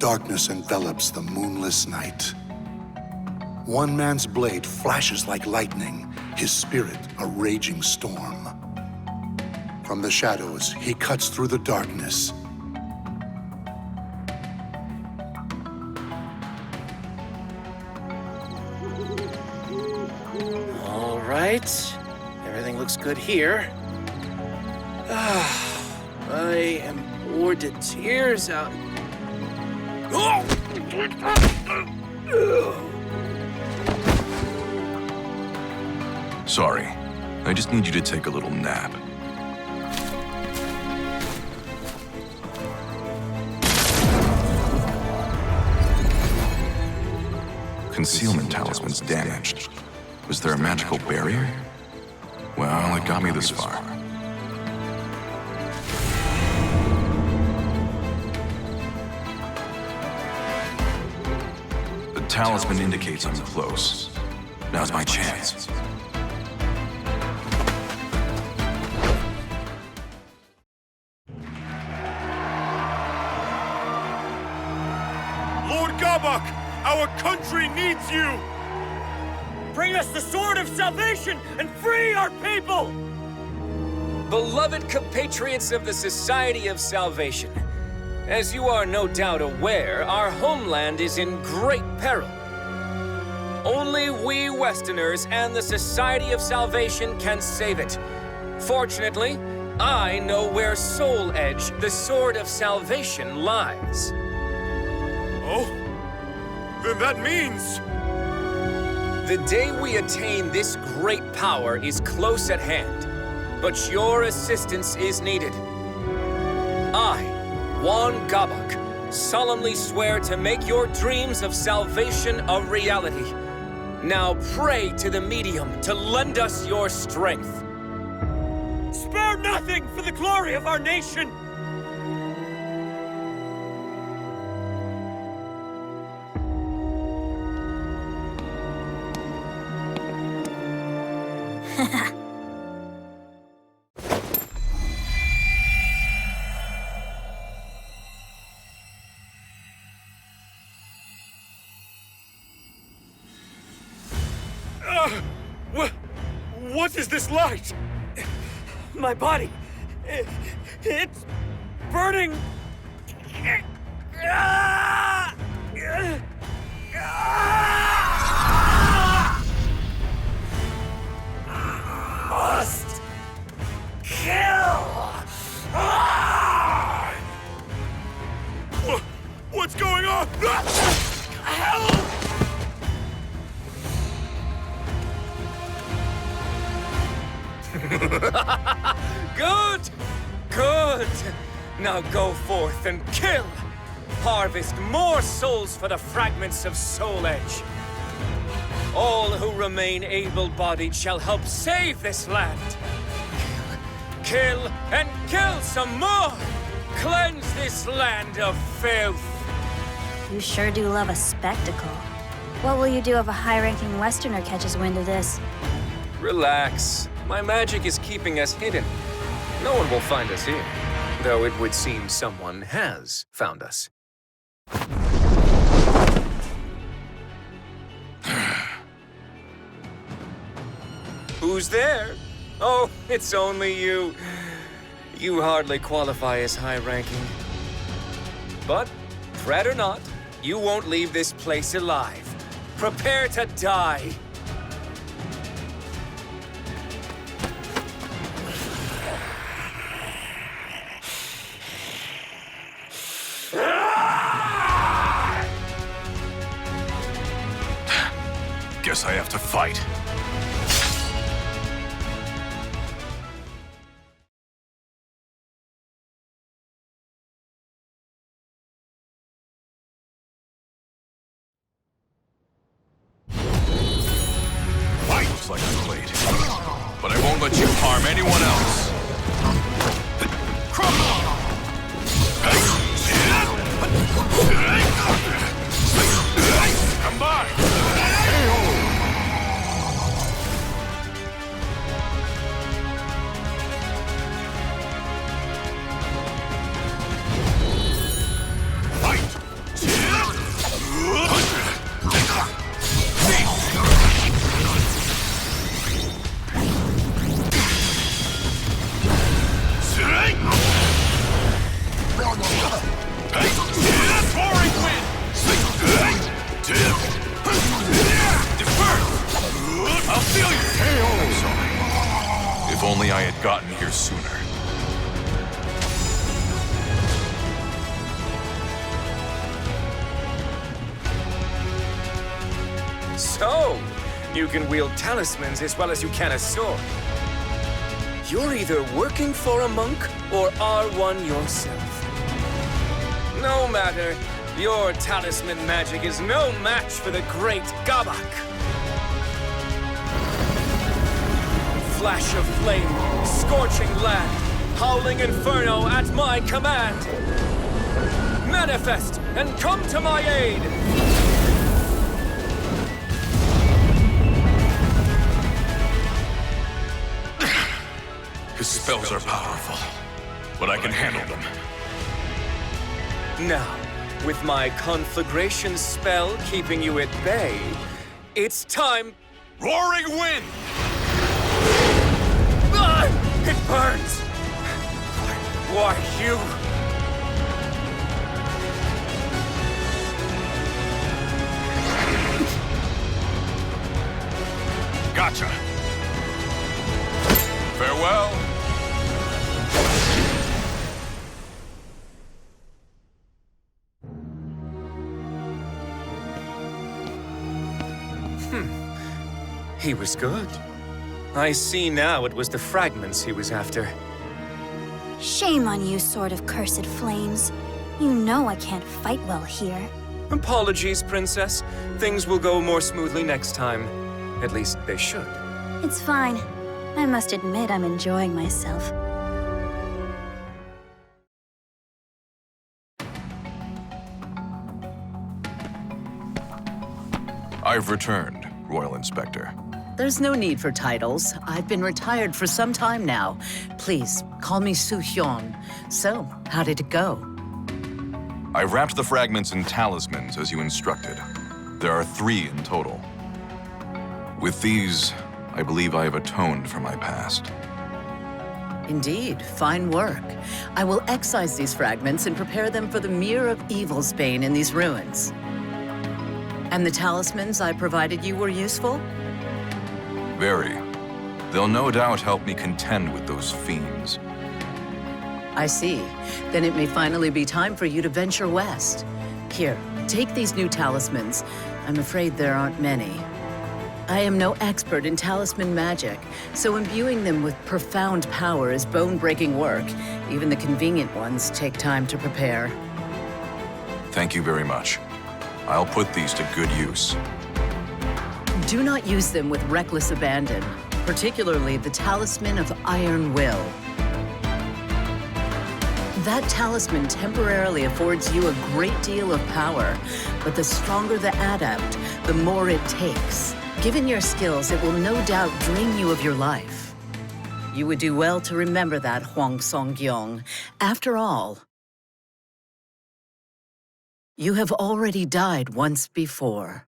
Darkness envelops the moonless night. One man's blade flashes like lightning, his spirit a raging storm. From the shadows, he cuts through the darkness. All right. Everything looks good here. I am bored to tears out. Sorry. I just need you to take a little nap. Concealment talisman's damaged. Was there a magical barrier? Well, it got me this far. The talisman indicates I'm close. Now's my chance. Lord Gabak, our country needs you! Bring us the Sword of Salvation and free our people! Beloved compatriots of the Society of Salvation, as you are no doubt aware, our homeland is in great peril. Only we Westerners and the Society of Salvation can save it. Fortunately, I know where Soul Edge, the Sword of Salvation, lies. Oh? Then that means... The day we attain this great power is close at hand, but your assistance is needed. I, Hwang Gabak, solemnly swear to make your dreams of salvation a reality. Now pray to the medium to lend us your strength. Spare nothing for the glory of our nation! What is this light? My body! It's burning! Must kill! What's going on? Help! Good! Good! Now go forth and kill! Harvest more souls for the fragments of Soul Edge. All who remain able-bodied shall help save this land. Kill, and kill some more! Cleanse this land of filth! You sure do love a spectacle. What will you do if a high-ranking Westerner catches wind of this? Relax. My magic is keeping us hidden. No one will find us here, though it would seem someone has found us. Who's there? Oh, it's only you. You hardly qualify as high-ranking. But, threat or not, you won't leave this place alive. Prepare to die. Guess I have to fight. Looks like I'm late. But I won't let you harm anyone else. Come by! Fight! If only I had gotten here sooner. So, you can wield talismans as well as you can a sword. You're either working for a monk or are one yourself. No matter, your talisman magic is no match for the great Gabak. Flash of flame, scorching land, howling inferno at my command. Manifest and come to my aid! His spells are powerful, but I can handle them. Now, with my conflagration spell keeping you at bay, it's time... Roaring wind! Ah! It burns! Why, you... Gotcha. Farewell. He was good. I see now it was the fragments he was after. Shame on you, Sword of Cursed Flames. You know I can't fight well here. Apologies, Princess. Things will go more smoothly next time. At least they should. It's fine. I must admit I'm enjoying myself. I've returned, Royal Inspector. There's no need for titles. I've been retired for some time now. Please, call me Su Hyun. So, how did it go? I wrapped the fragments in talismans as you instructed. There are 3 in total. With these, I believe I have atoned for my past. Indeed, fine work. I will excise these fragments and prepare them for the Mirror of Evil's bane in these ruins. And the talismans I provided you were useful? Very. They'll no doubt help me contend with those fiends. I see. Then it may finally be time for you to venture west. Here, take these new talismans. I'm afraid there aren't many. I am no expert in talisman magic, so imbuing them with profound power is bone-breaking work. Even the convenient ones take time to prepare. Thank you very much. I'll put these to good use. Do not use them with reckless abandon, particularly the Talisman of Iron Will. That talisman temporarily affords you a great deal of power, but the stronger the adept, the more it takes. Given your skills, it will no doubt drain you of your life. You would do well to remember that, Hwang Song-gyong. After all, you have already died once before.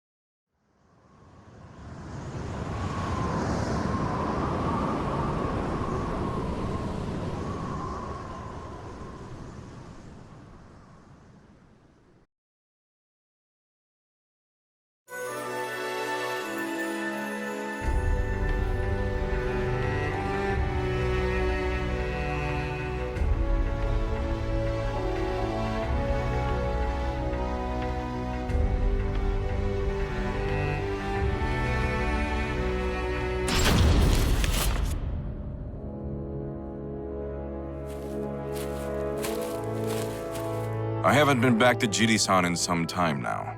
I haven't been back to Jiri-san in some time now.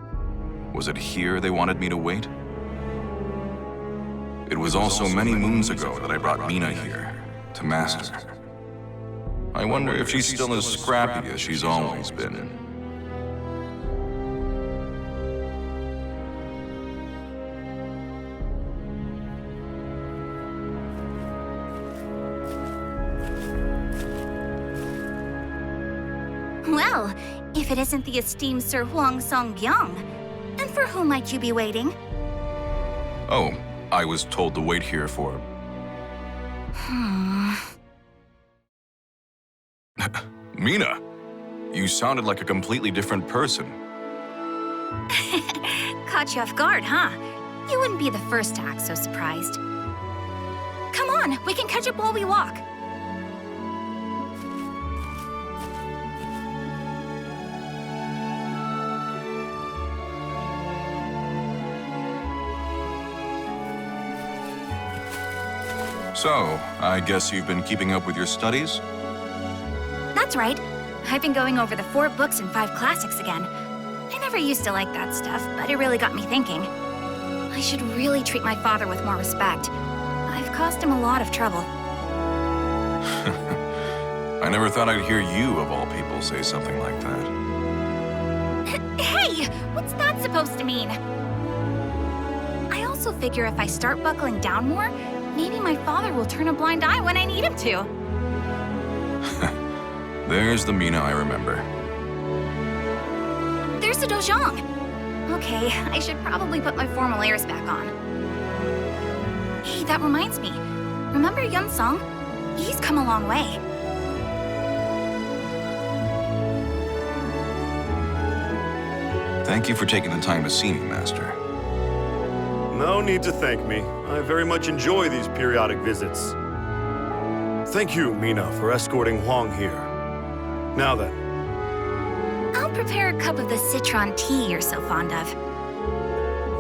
Was it here they wanted me to wait? It was also many moons ago that I brought Mina here, to Master. I wonder if she's still as scrappy as she's always been. Well, if it isn't the esteemed Sir Hwang Song-gyong, and for whom might you be waiting? Oh, I was told to wait here for... Mina, you sounded like a completely different person. Caught you off guard, huh? You wouldn't be the first to act so surprised. Come on, we can catch up while we walk. So, I guess you've been keeping up with your studies? That's right. I've been going over the 4 books and 5 classics again. I never used to like that stuff, but it really got me thinking. I should really treat my father with more respect. I've caused him a lot of trouble. I never thought I'd hear you, of all people, say something like that. Hey! What's that supposed to mean? I also figure if I start buckling down more, maybe my father will turn a blind eye when I need him to. There's the Mina I remember. There's the Dojang. Okay, I should probably put my formal airs back on. Hey, that reminds me. Remember Yun Sung? He's come a long way. Thank you for taking the time to see me, Master. No need to thank me. I very much enjoy these periodic visits. Thank you, Mina, for escorting Hwang here. Now then. I'll prepare a cup of the citron tea you're so fond of.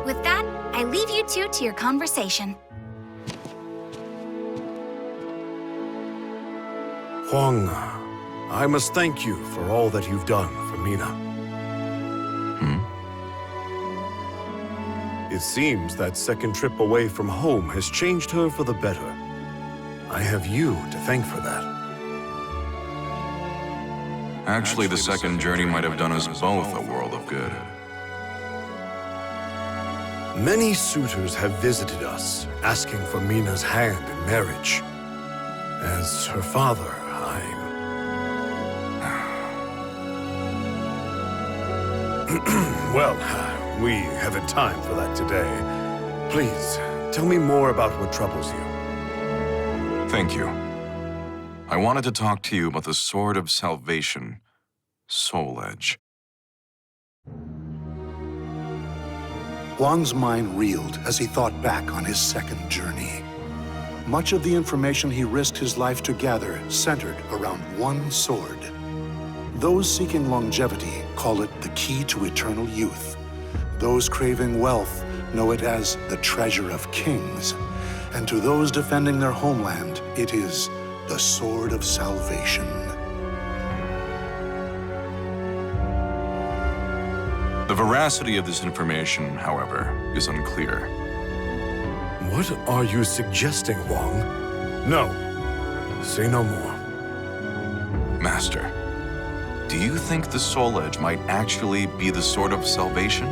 With that, I leave you two to your conversation. Hwang, I must thank you for all that you've done for Mina. It seems that second trip away from home has changed her for the better. I have you to thank for that. Actually, the second journey might have done us both a world of good. Many suitors have visited us, asking for Mina's hand in marriage. As her father, Well, we haven't time for that today. Please, tell me more about what troubles you. Thank you. I wanted to talk to you about the Sword of Salvation, Soul Edge. Hwang's mind reeled as he thought back on his second journey. Much of the information he risked his life to gather centered around one sword. Those seeking longevity call it the key to eternal youth. Those craving wealth know it as the treasure of kings. And to those defending their homeland, it is the Sword of Salvation. The veracity of this information, however, is unclear. What are you suggesting, Hwang? No. Say no more. Master, do you think the Soul Edge might actually be the Sword of Salvation?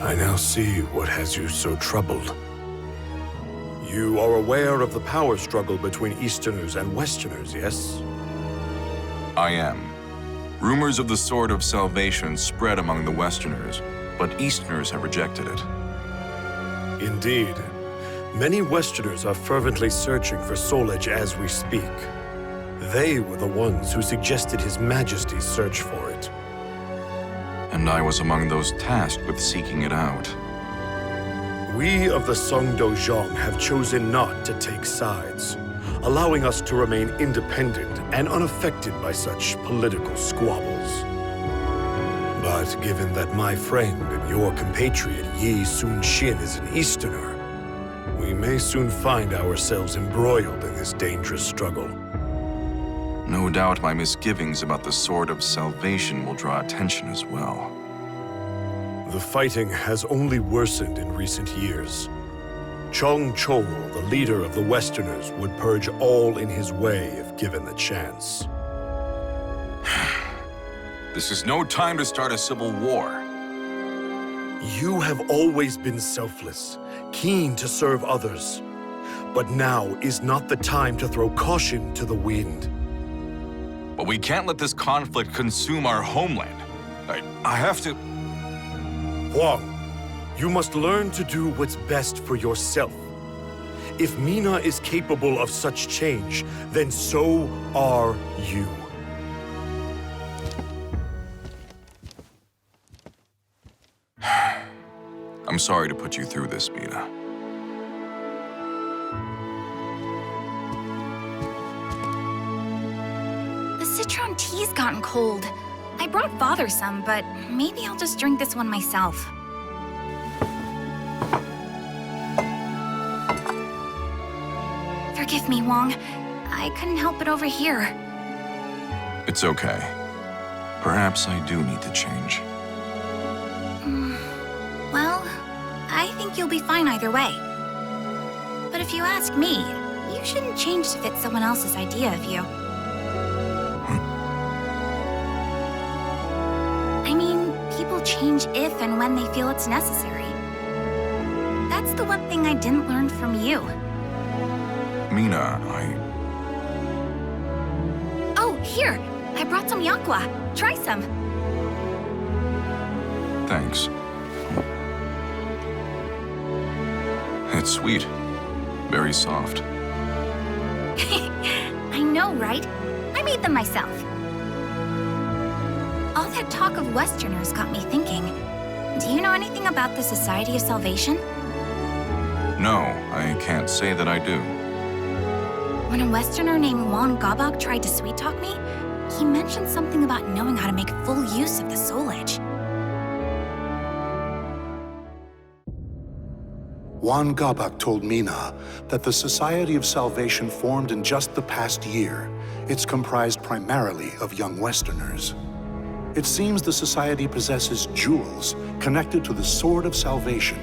I now see what has you so troubled. You are aware of the power struggle between Easterners and Westerners, yes? I am. Rumors of the Sword of Salvation spread among the Westerners, but Easterners have rejected it. Indeed. Many Westerners are fervently searching for Soul Edge as we speak. They were the ones who suggested His Majesty's search for it. And I was among those tasked with seeking it out. We of the Song Dojang have chosen not to take sides, allowing us to remain independent and unaffected by such political squabbles. But given that my friend and your compatriot Yi Sun-shin is an Easterner, we may soon find ourselves embroiled in this dangerous struggle. No doubt my misgivings about the Sword of Salvation will draw attention as well. The fighting has only worsened in recent years. Chong Chol, the leader of the Westerners, would purge all in his way if given the chance. This is no time to start a civil war. You have always been selfless, keen to serve others. But now is not the time to throw caution to the wind. But we can't let this conflict consume our homeland. I have to... Hwang, you must learn to do what's best for yourself. If Mina is capable of such change, then so are you. I'm sorry to put you through this, Mina. The citron tea's gotten cold. I brought Father some, but maybe I'll just drink this one myself. Forgive me, Hwang. I couldn't help it over here. It's okay. Perhaps I do need to change. Well, I think you'll be fine either way. But if you ask me, you shouldn't change to fit someone else's idea of you. I mean, people change if and when they feel it's necessary. That's the one thing I didn't learn from you. Mina, Oh, here! I brought some yakwa. Try some. Thanks. It's sweet. Very soft. I know, right? I made them myself. All that talk of Westerners got me thinking. Do you know anything about the Society of Salvation? No, I can't say that I do. When a Westerner named Hwang Gabak tried to sweet-talk me, he mentioned something about knowing how to make full use of the Soul Edge. Hwang Gabak told Mina that the Society of Salvation formed in just the past year. It's comprised primarily of young Westerners. It seems the Society possesses jewels connected to the Sword of Salvation.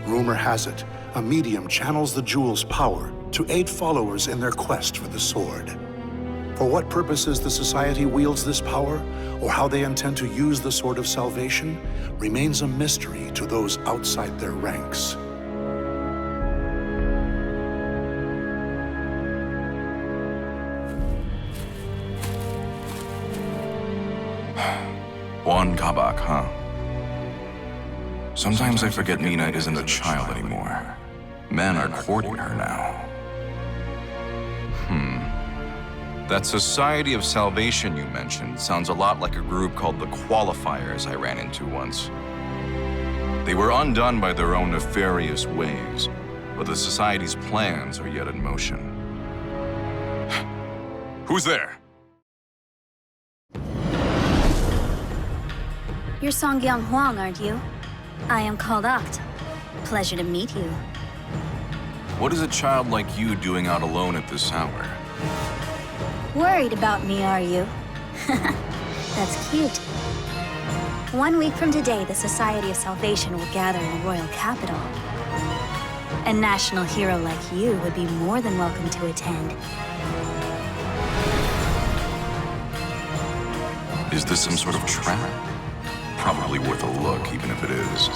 Rumor has it, a medium channels the jewel's power to aid followers in their quest for the sword. For what purposes the Society wields this power, or how they intend to use the Sword of Salvation, remains a mystery to those outside their ranks. Hwang Gabak, huh? Sometimes I forget Mina isn't a child anymore. Men are courting her now. That Society of Salvation you mentioned sounds a lot like a group called the Qualifiers I ran into once. They were undone by their own nefarious ways, but the Society's plans are yet in motion. Who's there? You're Songgyang Hwang, aren't you? I am called Oct. Pleasure to meet you. What is a child like you doing out alone at this hour? Worried about me, are you? That's cute. 1 week from today, the Society of Salvation will gather in the royal capital. A national hero like you would be more than welcome to attend. Is this some sort of trap? Probably worth a look, even if it is.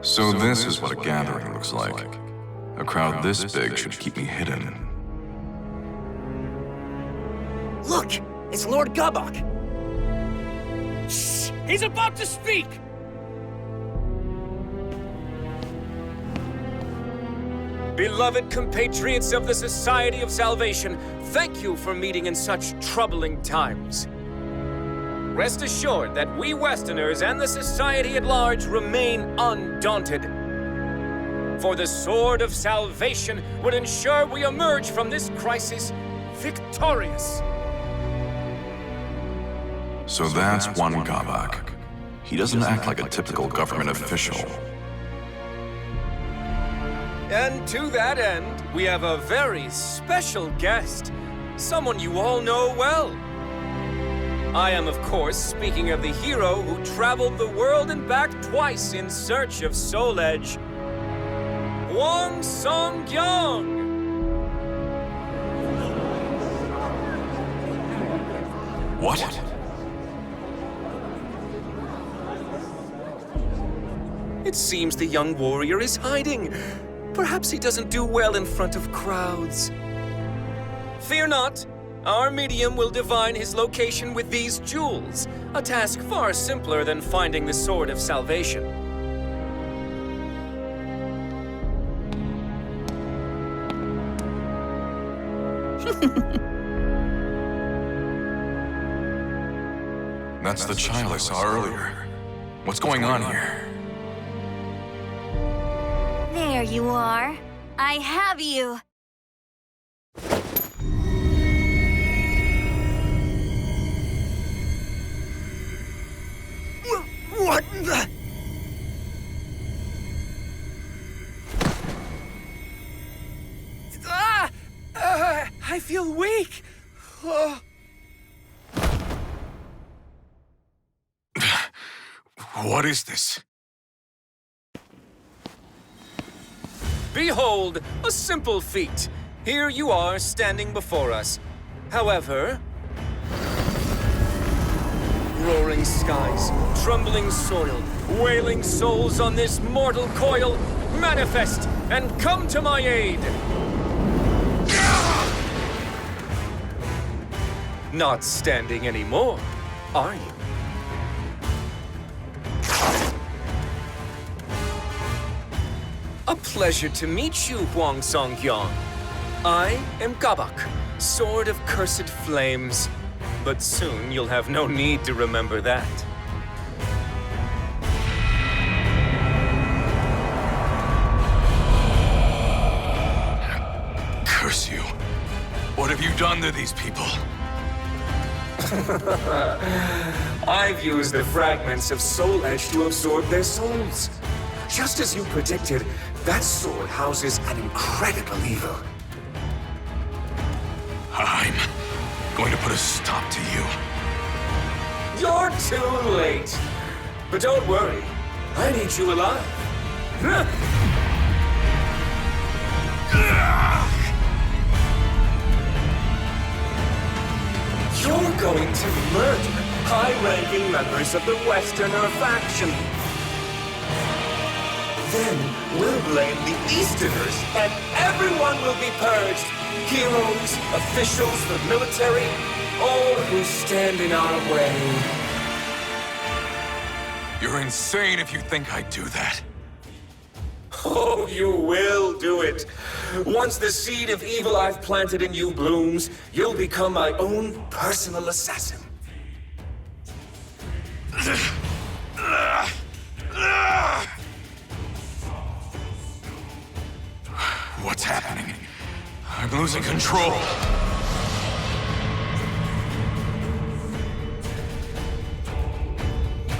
So this is what a gathering looks like. A crowd this big should keep me hidden. Look! It's Lord Gabak! Shh! He's about to speak! Beloved compatriots of the Society of Salvation, thank you for meeting in such troubling times. Rest assured that we Westerners and the Society at large remain undaunted. For the Sword of Salvation would ensure we emerge from this crisis victorious. So that's Hwang Gabak. He doesn't act like a typical government official. And to that end, we have a very special guest. Someone you all know well. I am, of course, speaking of the hero who traveled the world and back twice in search of Soul Edge. Hwang Song-kyung! What? It seems the young warrior is hiding. Perhaps he doesn't do well in front of crowds. Fear not. Our medium will divine his location with these jewels, a task far simpler than finding the Sword of Salvation. That's the child I saw earlier. What's going on here? There you are. I have you. What the? I feel weak. Oh. What is this? Behold, a simple feat. Here you are standing before us. However, roaring skies, trembling soil, wailing souls on this mortal coil, manifest and come to my aid! Not standing anymore, are you? A pleasure to meet you, Hwang Song-kyung. I am Gabak, Sword of Cursed Flames. But soon you'll have no need to remember that. Curse you. What have you done to these people? I've used the fragments of Soul Edge to absorb their souls. Just as you predicted, that sword houses an incredible evil. I'm going to put a stop to you. You're too late. But don't worry, I need you alive. You're going to murder high-ranking members of the Westerner faction. Then we'll blame the Easterners, and everyone will be purged. Heroes, officials, the military, all who stand in our way. You're insane if you think I'd do that. Oh, you will do it. Once the seed of evil I've planted in you blooms, you'll become my own personal assassin. What's happening? I'm losing control.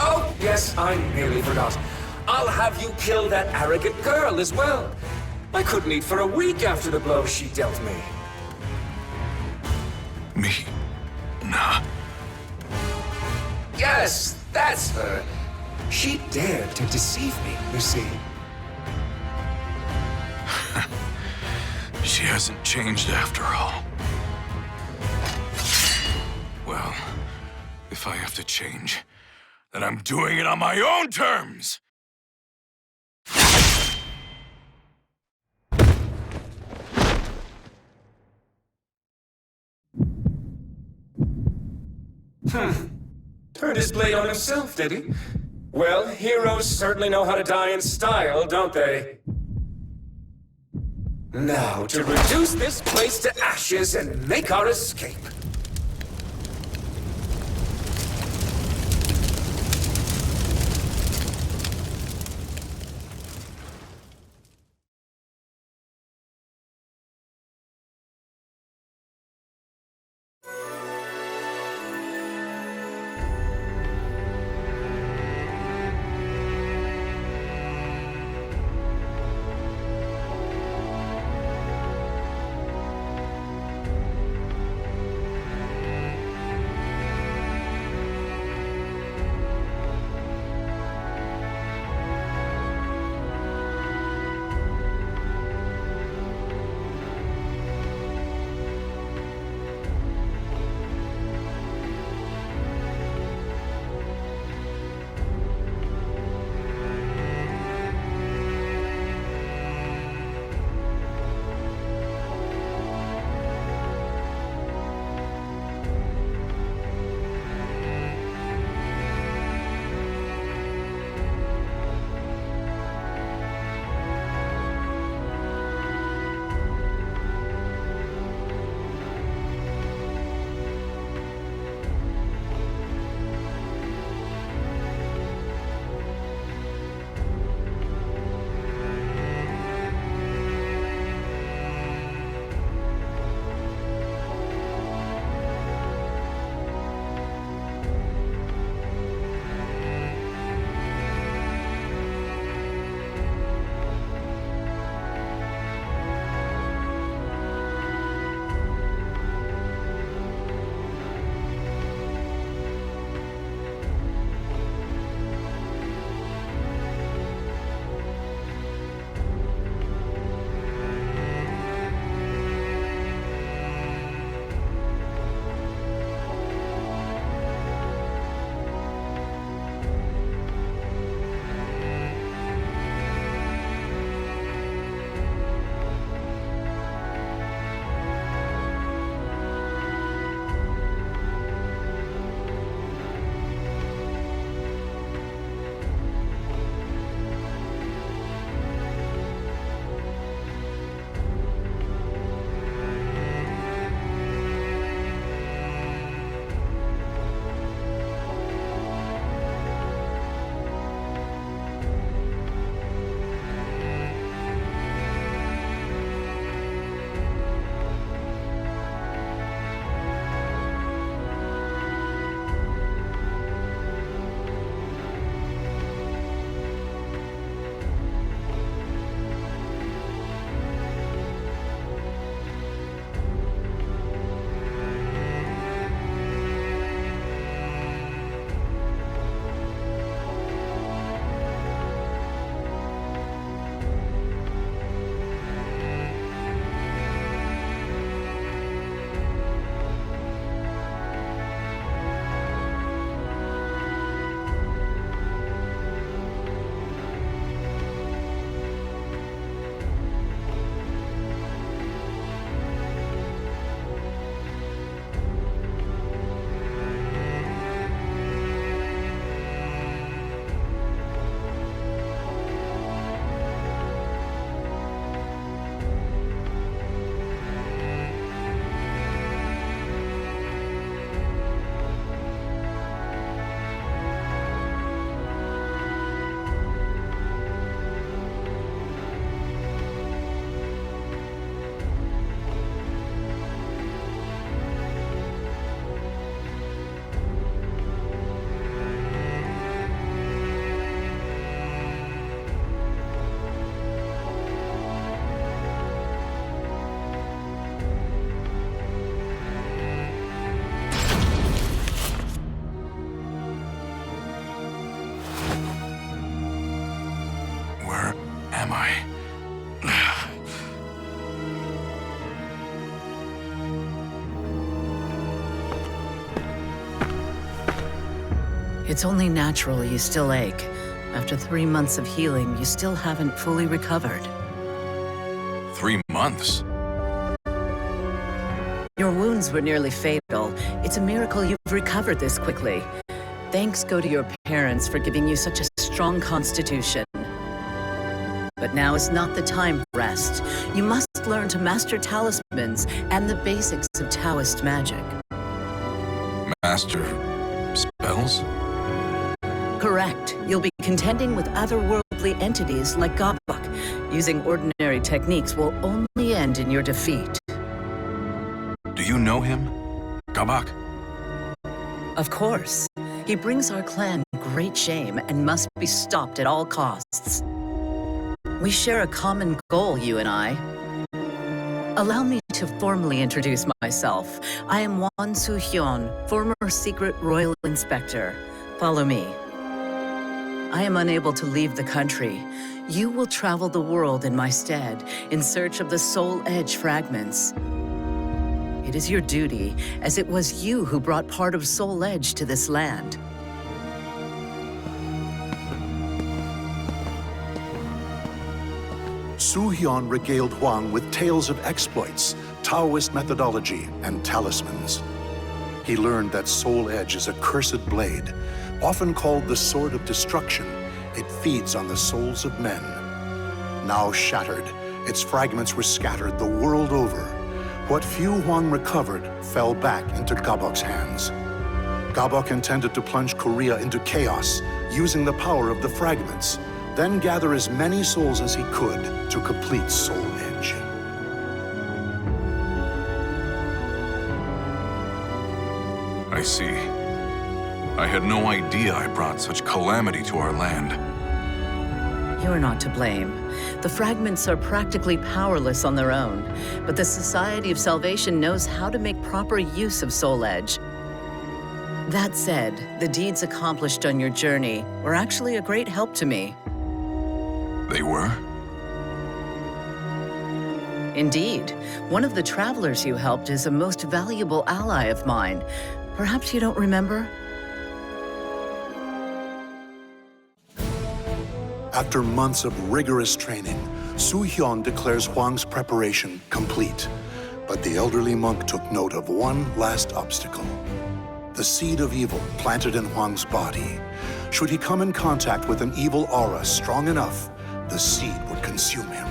Oh, yes, I nearly forgot. I'll have you kill that arrogant girl as well. I couldn't eat for a week after the blow she dealt me. Me? Nah. Yes, that's her. She dared to deceive me, you see. She hasn't changed after all. Well, if I have to change, then I'm doing it on my own terms! Turned his blade on himself, did he? Well, heroes certainly know how to die in style, don't they? Now, to reduce this place to ashes and make our escape. am I? It's only natural you still ache. After 3 months of healing, you still haven't fully recovered. 3 months? Your wounds were nearly fatal. It's a miracle you've recovered this quickly. Thanks go to your parents for giving you such a strong constitution. But now is not the time for rest. You must learn to master talismans and the basics of Taoist magic. Master spells? Correct. You'll be contending with otherworldly entities like Gabak. Using ordinary techniques will only end in your defeat. Do you know him? Gabak? Of course. He brings our clan great shame and must be stopped at all costs. We share a common goal, you and I. Allow me to formally introduce myself. I am Hwang former secret royal inspector. Follow me. I am unable to leave the country. You will travel the world in my stead, in search of the Soul Edge fragments. It is your duty, as it was you who brought part of Soul Edge to this land. Su-hyun regaled Hwang with tales of exploits, Taoist methodology, and talismans. He learned that Soul Edge is a cursed blade, often called the Sword of Destruction. It feeds on the souls of men. Now shattered, its fragments were scattered the world over. What few Hwang recovered fell back into Gabok's hands. Gabok intended to plunge Korea into chaos, using the power of the fragments, then gather as many souls as he could to complete Soul Edge. I see. I had no idea I brought such calamity to our land. You're not to blame. The fragments are practically powerless on their own, but the Society of Salvation knows how to make proper use of Soul Edge. That said, the deeds accomplished on your journey were actually a great help to me. They were? Indeed. One of the travelers you helped is a most valuable ally of mine. Perhaps you don't remember? After months of rigorous training, Su-hyun declares Hwang's preparation complete. But the elderly monk took note of one last obstacle: the seed of evil planted in Hwang's body. Should he come in contact with an evil aura strong enough, the seed would consume him.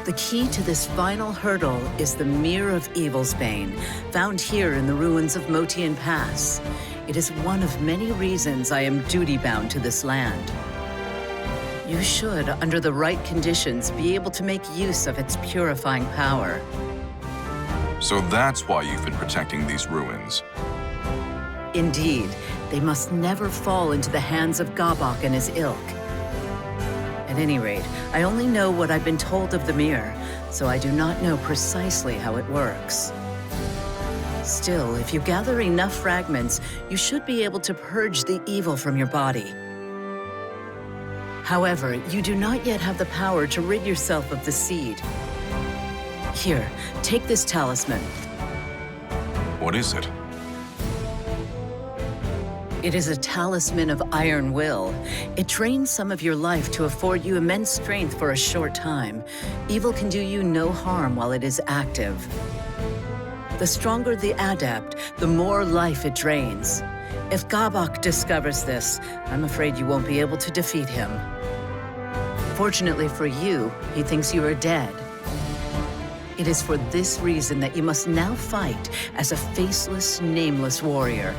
The key to this final hurdle is the Mirror of Evil's Bane, found here in the ruins of Motian Pass. It is one of many reasons I am duty-bound to this land. You should, under the right conditions, be able to make use of its purifying power. So that's why you've been protecting these ruins. Indeed, they must never fall into the hands of Gabok and his ilk. At any rate, I only know what I've been told of the mirror, so I do not know precisely how it works. Still, if you gather enough fragments, you should be able to purge the evil from your body. However, you do not yet have the power to rid yourself of the seed. Here, take this talisman. What is it? It is a talisman of iron will. It drains some of your life to afford you immense strength for a short time. Evil can do you no harm while it is active. The stronger the adept, the more life it drains. If Gabok discovers this, I'm afraid you won't be able to defeat him. Fortunately for you, he thinks you are dead. It is for this reason that you must now fight as a faceless, nameless warrior.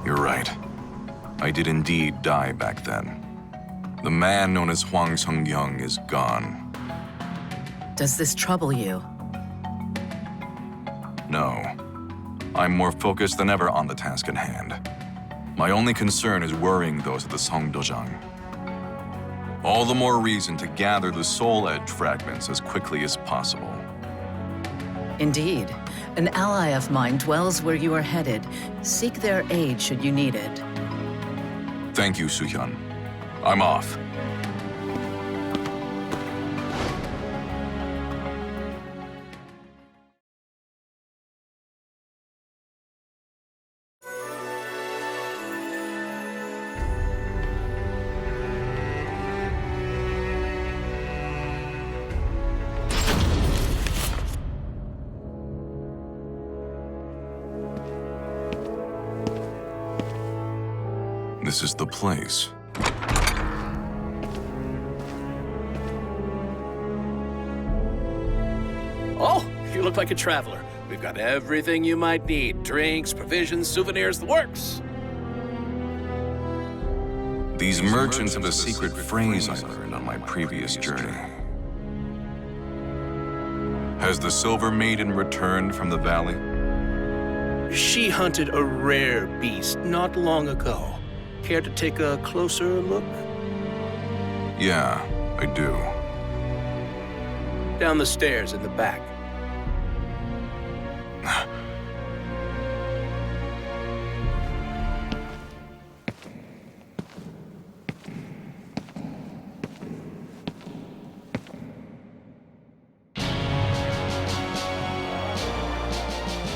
You're right. I did indeed die back then. The man known as Hwang Sung-young is gone. Does this trouble you? No. I'm more focused than ever on the task at hand. My only concern is worrying those at the Songdojang. All the more reason to gather the Soul Edge fragments as quickly as possible. Indeed. An ally of mine dwells where you are headed. Seek their aid should you need it. Thank you, Suhyun. I'm off. This is the place. Oh, you look like a traveler. We've got everything you might need. Drinks, provisions, souvenirs, the works. These merchants have a secret phrase I learned on my previous journey. Has the Silver Maiden returned from the valley? She hunted a rare beast not long ago. Care to take a closer look? Yeah, I do. Down the stairs in the back.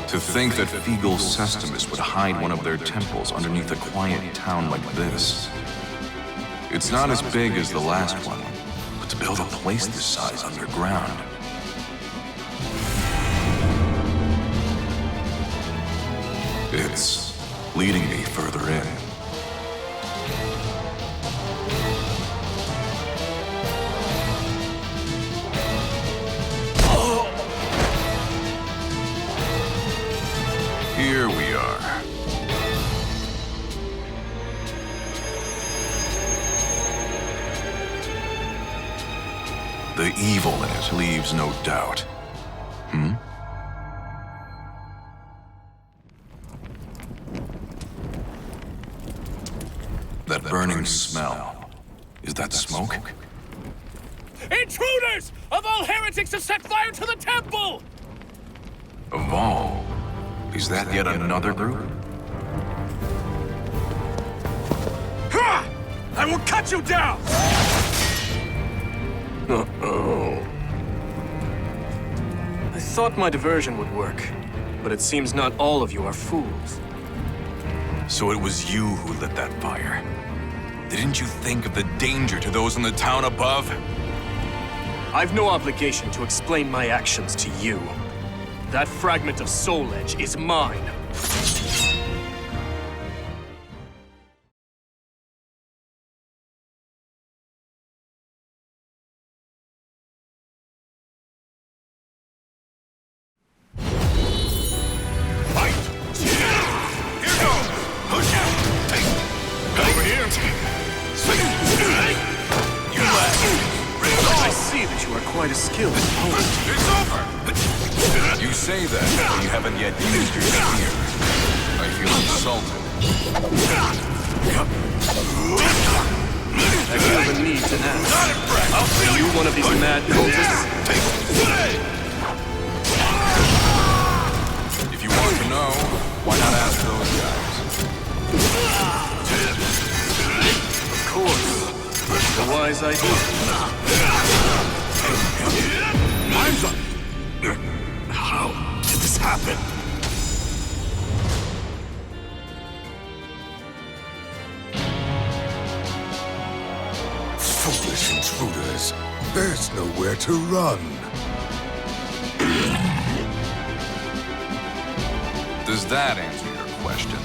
To think that Fegal Sestimus would hide one of their temples underneath a quiet town like this. It's not as big as the last one, but to build a place this size underground. It's leading me further in. Here we are. The evil in it leaves no doubt. That burning smell. Is that smoke? Intruders! Of all heretics have set fire to the temple! Of all? Is that yet another group? Ha! I will cut you down! Uh-oh. I thought my diversion would work, but it seems not all of you are fools. So it was you who lit that fire. Didn't you think of the danger to those in the town above? I've no obligation to explain my actions to you. That fragment of Soul Edge is mine. Quite a skilled opponent. It's over! You say that, but you haven't yet used your spear. I feel insulted. I feel the need to ask. Are you one of these mad cultists? If you want to know, why not ask those guys? Of course. The wise idea. Time's up! How did this happen? Foolish intruders. There's nowhere to run. Does that answer your question?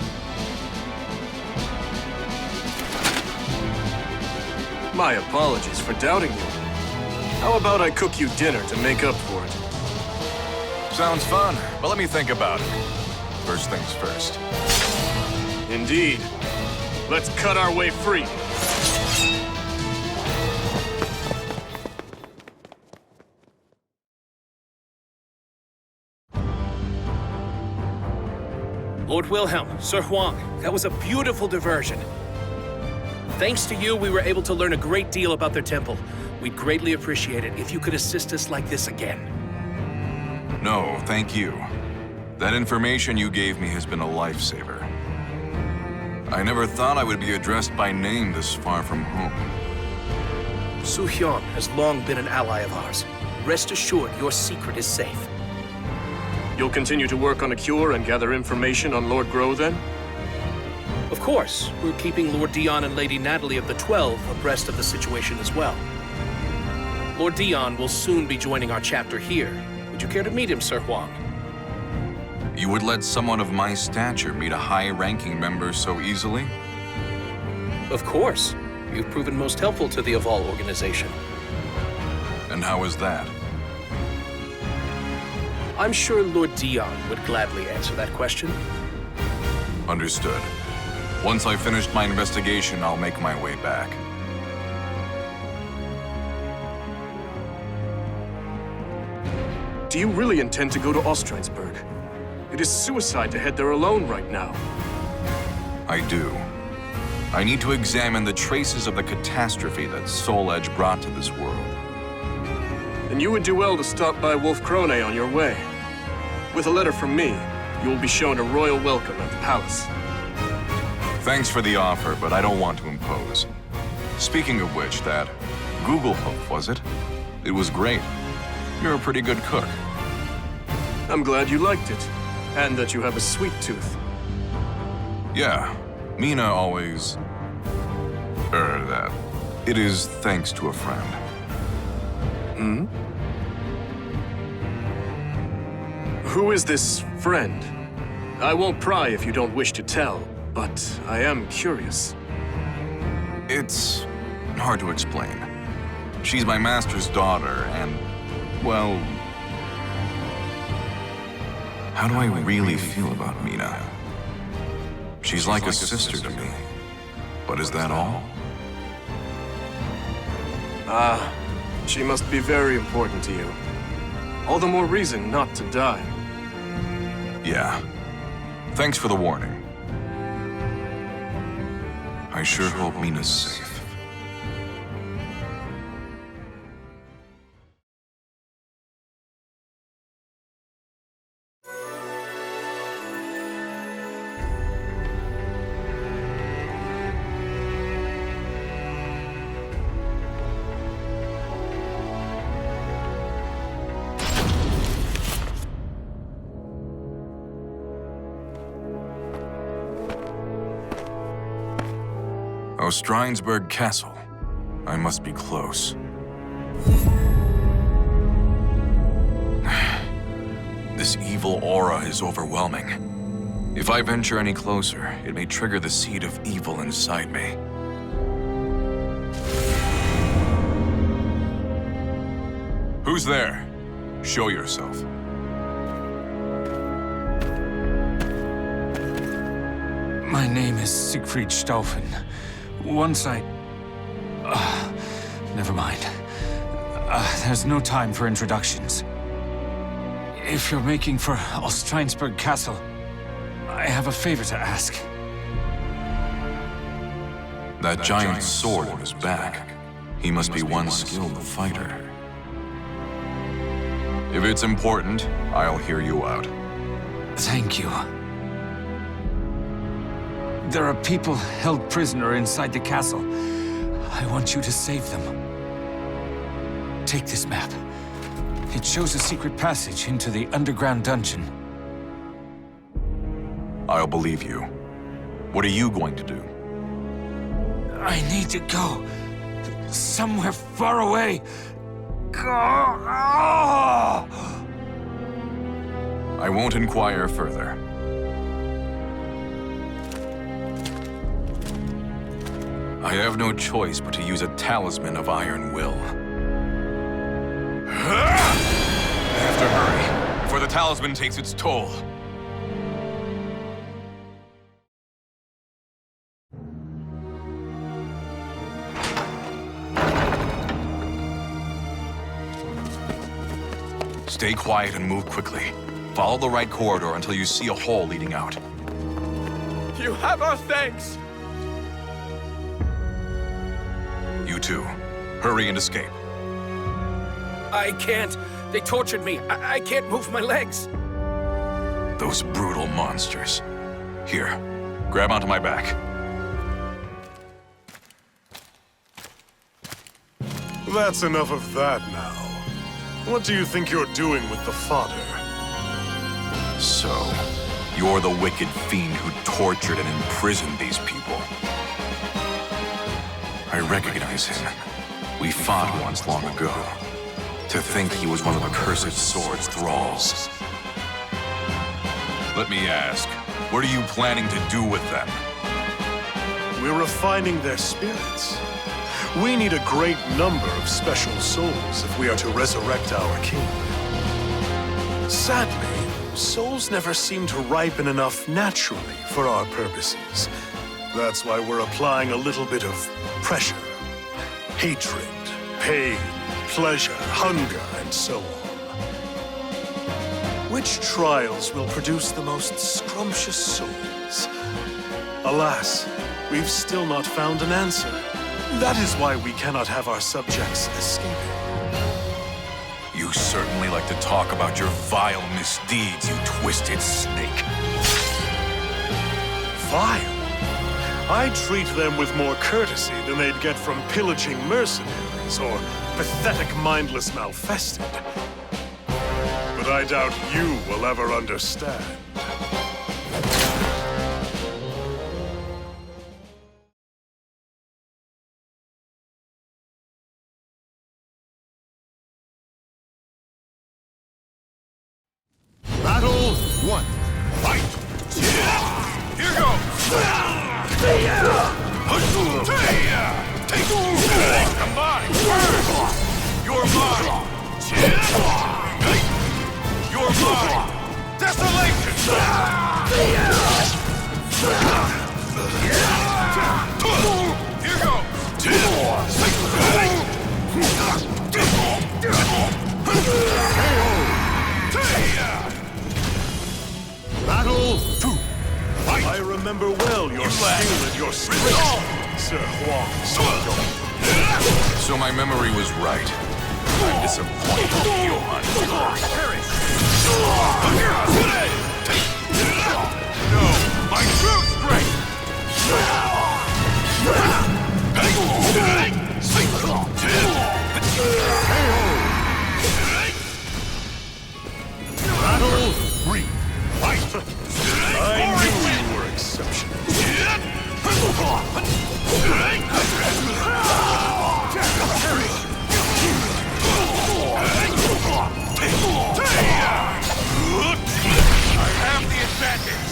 My apologies for doubting you. How about I cook you dinner to make up for it? Sounds fun, but let me think about it. First things first. Indeed. Let's cut our way free. Lord Wilhelm, Sir Hwang, that was a beautiful diversion. Thanks to you, we were able to learn a great deal about their temple. We'd greatly appreciate it if you could assist us like this again. No, thank you. That information you gave me has been a lifesaver. I never thought I would be addressed by name this far from home. Hwang has long been an ally of ours. Rest assured, your secret is safe. You'll continue to work on a cure and gather information on Lord Grow, then? Of course, we're keeping Lord Dion and Lady Natalie of the 12 abreast of the situation as well. Lord Dion will soon be joining our chapter here. Would you care to meet him, Sir Hwang? You would let someone of my stature meet a high-ranking member so easily? Of course. You've proven most helpful to the Eval organization. And how is that? I'm sure Lord Dion would gladly answer that question. Understood. Once I've finished my investigation, I'll make my way back. Do you really intend to go to Ostrheinsburg? It is suicide to head there alone right now. I do. I need to examine the traces of the catastrophe that Soul Edge brought to this world. And you would do well to stop by Wolf Krone on your way. With a letter from me, you will be shown a royal welcome at the palace. Thanks for the offer, but I don't want to impose. Speaking of which, that Google Hoof, was it? It was great. You're a pretty good cook. I'm glad you liked it, and that you have a sweet tooth. Yeah, Mina always... that. It is thanks to a friend. Hmm? Who is this friend? I won't pry if you don't wish to tell, but I am curious. It's hard to explain. She's my master's daughter, and, well... How do I really feel about Mina? She's like a sister to me. But is that all? Ah, she must be very important to you. All the more reason not to die. Yeah. Thanks for the warning. I sure hope Mina's safe. Ostrheinsburg Castle. I must be close. This evil aura is overwhelming. If I venture any closer, it may trigger the seed of evil inside me. Who's there? Show yourself. My name is Siegfried Stauffen. Once I... never mind. There's no time for introductions. If you're making for Ostrheinsburg Castle, I have a favor to ask. That giant sword on his back. He must be one skilled fighter. If it's important, I'll hear you out. Thank you. There are people held prisoner inside the castle. I want you to save them. Take this map. It shows a secret passage into the underground dungeon. I'll believe you. What are you going to do? I need to go. Somewhere far away. I won't inquire further. I have no choice but to use a talisman of iron will. I have to hurry, before the talisman takes its toll. Stay quiet and move quickly. Follow the right corridor until you see a hole leading out. You have our thanks! to. Hurry and escape. I can't. They tortured me. I can't move my legs. Those brutal monsters. Here, grab onto my back. That's enough of that now. What do you think you're doing with the fodder? So, you're the wicked fiend who tortured and imprisoned these people. I recognize him. We fought once long ago. To think he was one of the cursed sword's thralls. Let me ask, what are you planning to do with them? We're refining their spirits. We need a great number of special souls if we are to resurrect our king. Sadly, souls never seem to ripen enough naturally for our purposes. That's why we're applying a little bit of pressure. Hatred, pain, pleasure, hunger, and so on. Which trials will produce the most scrumptious souls? Alas, we've still not found an answer. That is why we cannot have our subjects escaping. You certainly like to talk about your vile misdeeds, you twisted snake. Vile? I treat them with more courtesy than they'd get from pillaging mercenaries or pathetic mindless malfested. But I doubt you will ever understand. Battle 1. Fight! Here goes! Combine! You're mine! You're mine! Desolation! Here Battle 2. Fight! I remember well your skill and your strength, Sir Hwang. So my memory was right. I'm disappointed, Johann. Perish! No, my true strength! Battle 3. Fight! I knew you were exceptional. I have the advantage!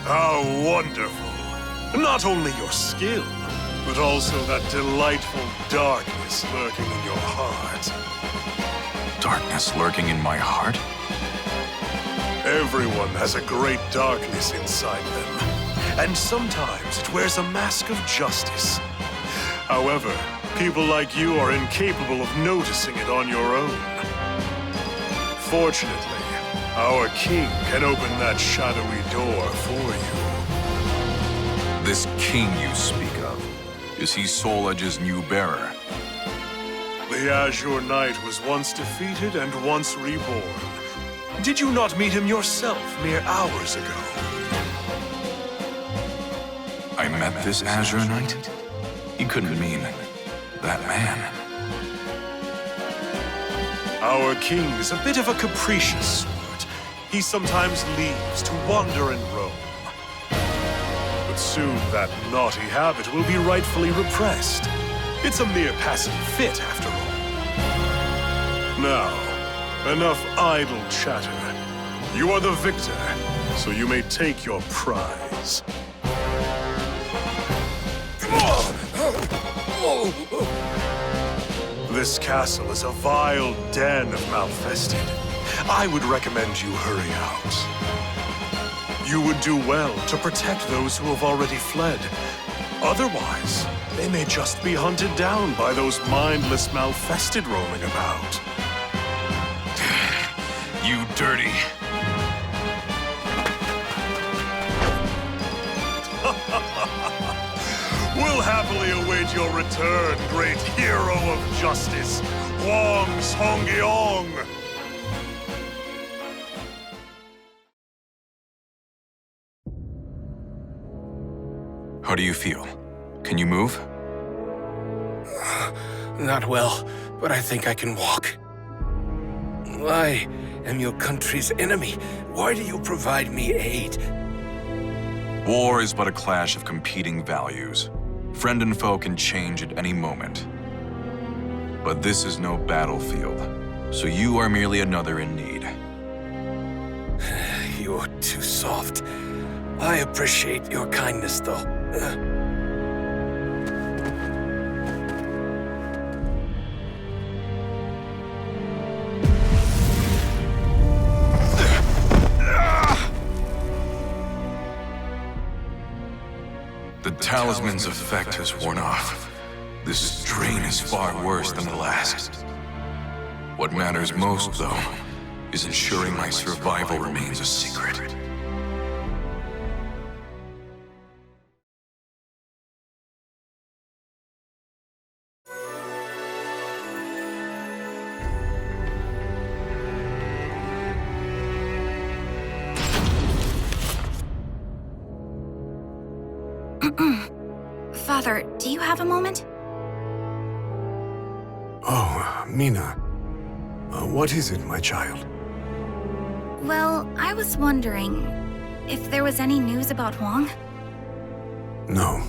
How wonderful! Not only your skill, but also that delightful darkness lurking in your heart. Darkness lurking in my heart? Everyone has a great darkness inside them, and sometimes it wears a mask of justice. However, people like you are incapable of noticing it on your own. Fortunately, our king can open that shadowy door for you. This king you speak of, is he Soul Edge's new bearer? The Azure Knight was once defeated and once reborn. Did you not meet him yourself mere hours ago? I met this Azure Knight? He couldn't mean that man. Our king is a bit of a capricious sort. He sometimes leaves to wander and roam. But soon that naughty habit will be rightfully repressed. It's a mere passing fit, after all. Now, enough idle chatter. You are the victor, so you may take your prize. This castle is a vile den of malfested. I would recommend you hurry out. You would do well to protect those who have already fled. Otherwise, They may just be hunted down by those mindless malfested roaming about. You dirty. We'll happily await your return, great hero of justice, Hwang Song-gyong! How do you feel? Can you move? Not well, but I think I can walk. I am your country's enemy. Why do you provide me aid? War is but a clash of competing values. Friend and foe can change at any moment. But this is no battlefield, so you are merely another in need. You're too soft. I appreciate your kindness, though. The talisman's effect has worn off. This strain is far worse than the last. What matters most, though, is ensuring my survival remains a secret. Father, do you have a moment? Oh, Mina. What is it, my child? Well, I was wondering if there was any news about Hwang? No.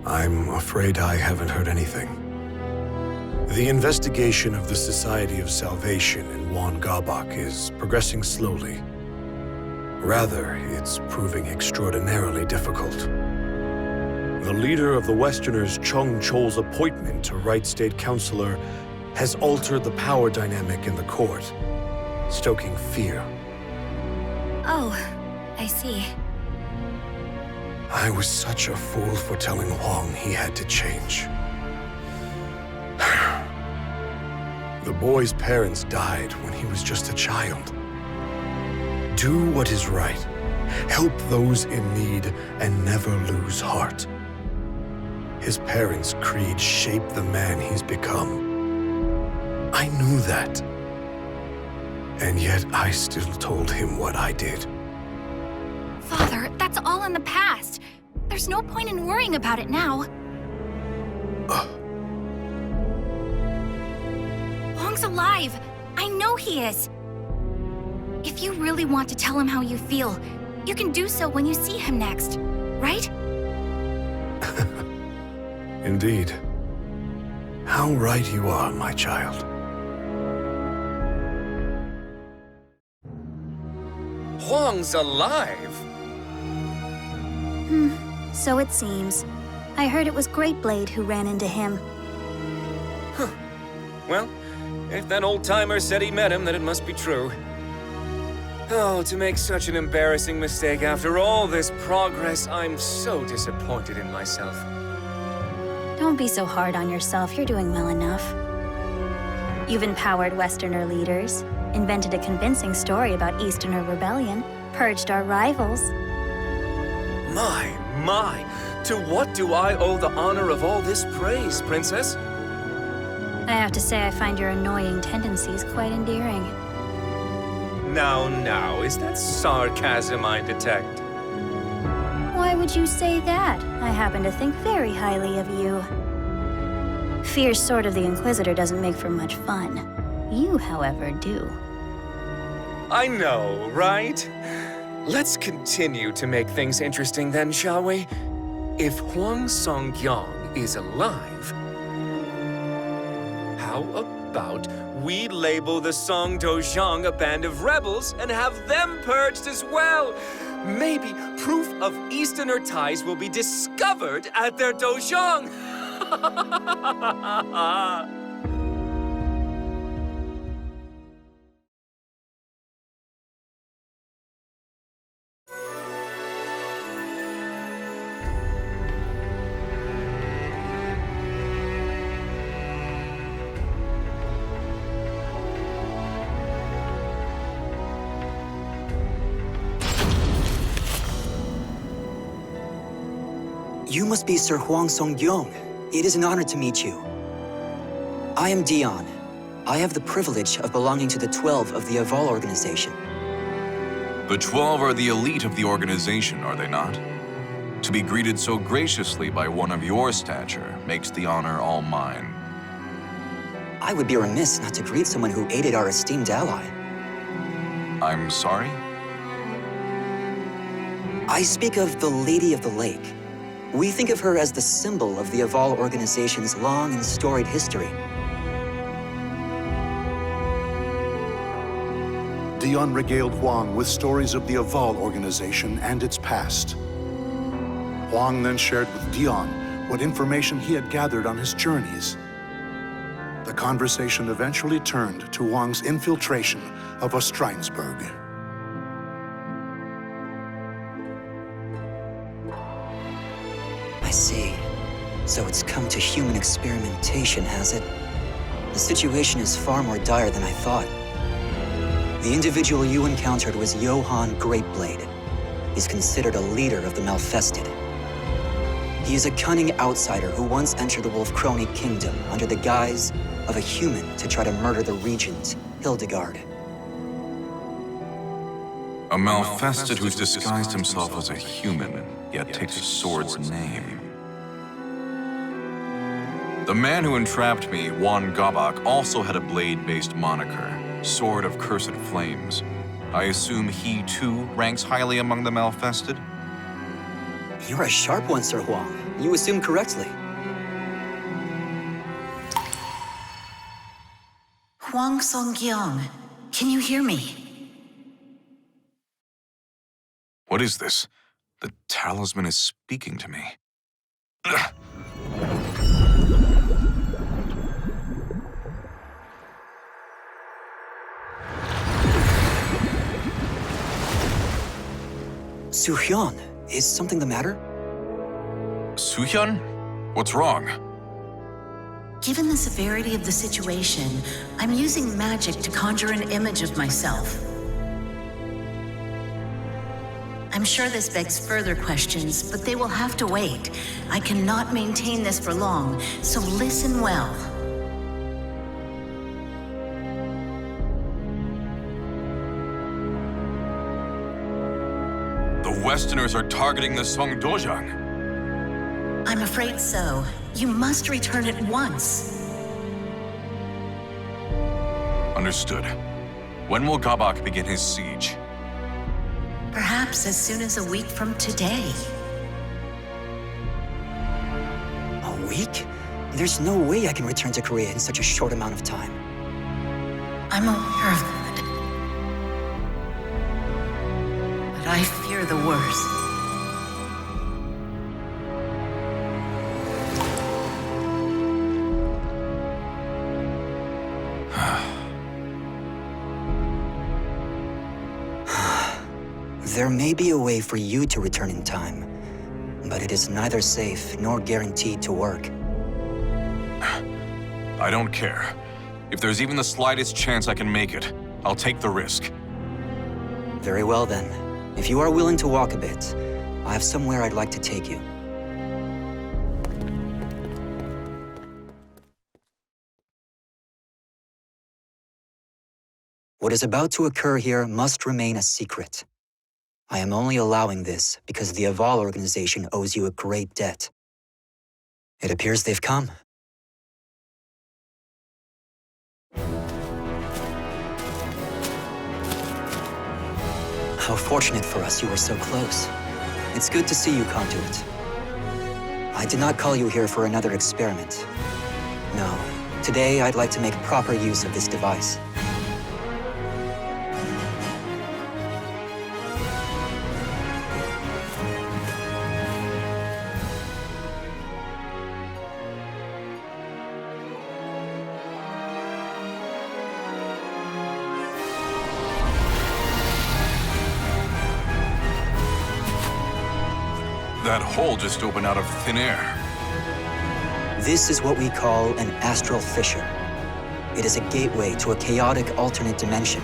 I'm afraid I haven't heard anything. The investigation of the Society of Salvation in Wan Gabak is progressing slowly. Rather, it's proving extraordinarily difficult. The leader of the Westerners, Chung Chol's appointment to Right State Councilor has altered the power dynamic in the court, stoking fear. Oh, I see. I was such a fool for telling Hwang he had to change. The boy's parents died when he was just a child. Do what is right. Help those in need and never lose heart. His parents' creed shaped the man he's become. I knew that. And yet I still told him what I did. Father, that's all in the past. There's no point in worrying about it now. Hwang's alive. I know he is. If you really want to tell him how you feel, you can do so when you see him next, right? Indeed. How right you are, my child. Hwang's alive? So it seems. I heard it was Great Blade who ran into him. Well, if that old-timer said he met him, then it must be true. Oh, to make such an embarrassing mistake after all this progress, I'm so disappointed in myself. Don't be so hard on yourself, you're doing well enough. You've empowered Westerner leaders, invented a convincing story about Easterner rebellion, purged our rivals. My, to what do I owe the honor of all this praise, Princess? I have to say I find your annoying tendencies quite endearing. Now, is that sarcasm I detect? Why would you say that? I happen to think very highly of you. Fierce Sword of the Inquisitor doesn't make for much fun. You, however, do. I know, right? Let's continue to make things interesting then, shall we? If Hwang Song-gyong is alive, how about we label the Song Dojang a band of rebels and have them purged as well? Maybe proof of Easterner ties will be discovered at their Dojang. You must be Sir Hwang Song-gyong. It is an honor to meet you. I am Dion. I have the privilege of belonging to the 12 of the Aval organization. The 12 are the elite of the organization, are they not? To be greeted so graciously by one of your stature makes the honor all mine. I would be remiss not to greet someone who aided our esteemed ally. I'm sorry? I speak of the Lady of the Lake. We think of her as the symbol of the Aval organization's long and storied history. Dion regaled Hwang with stories of the Aval organization and its past. Hwang then shared with Dion what information he had gathered on his journeys. The conversation eventually turned to Hwang's infiltration of Ostrheinsburg. I see. So it's come to human experimentation, has it? The situation is far more dire than I thought. The individual you encountered was Johann Greatblade. He's considered a leader of the Malfested. He is a cunning outsider who once entered the Wolf-Crone kingdom under the guise of a human to try to murder the regent, Hildegard. A Malfested who's disguised himself as a human, yet takes a sword's name. The man who entrapped me, Wan Gabak, also had a blade-based moniker, Sword of Cursed Flames. I assume he, too, ranks highly among the Malfested? You're a sharp one, Sir Hwang. You assume correctly. Hwang Song-gyong, can you hear me? What is this? The talisman is speaking to me. Soo-hyun, is something the matter? Soo-hyun? What's wrong? Given the severity of the situation, I'm using magic to conjure an image of myself. I'm sure this begs further questions, but they will have to wait. I cannot maintain this for long, so listen well. The Westerners are targeting the Songdojang. I'm afraid so. You must return at once. Understood. When will Gabak begin his siege? Perhaps as soon as a week from today. A week? There's no way I can return to Korea in such a short amount of time. I'm aware of that. But I fear the worst. There may be a way for you to return in time, but it is neither safe nor guaranteed to work. I don't care. If there's even the slightest chance I can make it, I'll take the risk. Very well then. If you are willing to walk a bit, I have somewhere I'd like to take you. What is about to occur here must remain a secret. I am only allowing this because the Aval organization owes you a great debt. It appears they've come. How fortunate for us you were so close. It's good to see you come to it. I did not call you here for another experiment. No, today I'd like to make proper use of this device. That hole just opened out of thin air. This is what we call an astral fissure. It is a gateway to a chaotic alternate dimension.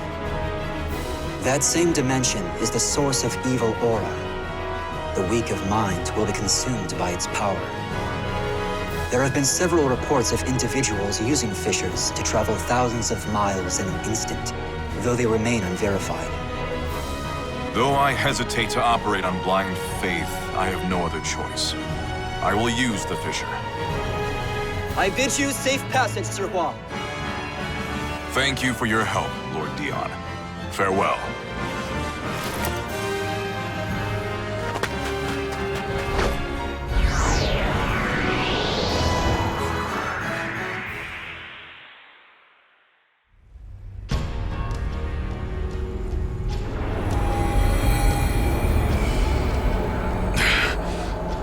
That same dimension is the source of evil aura. the weak of mind will be consumed by its power. There have been several reports of individuals using fissures to travel thousands of miles in an instant, though they remain unverified. Though I hesitate to operate on blind faith, I have no other choice. I will use the fissure. I bid you safe passage, Sir Hwang. Thank you for your help, Lord Dion. Farewell.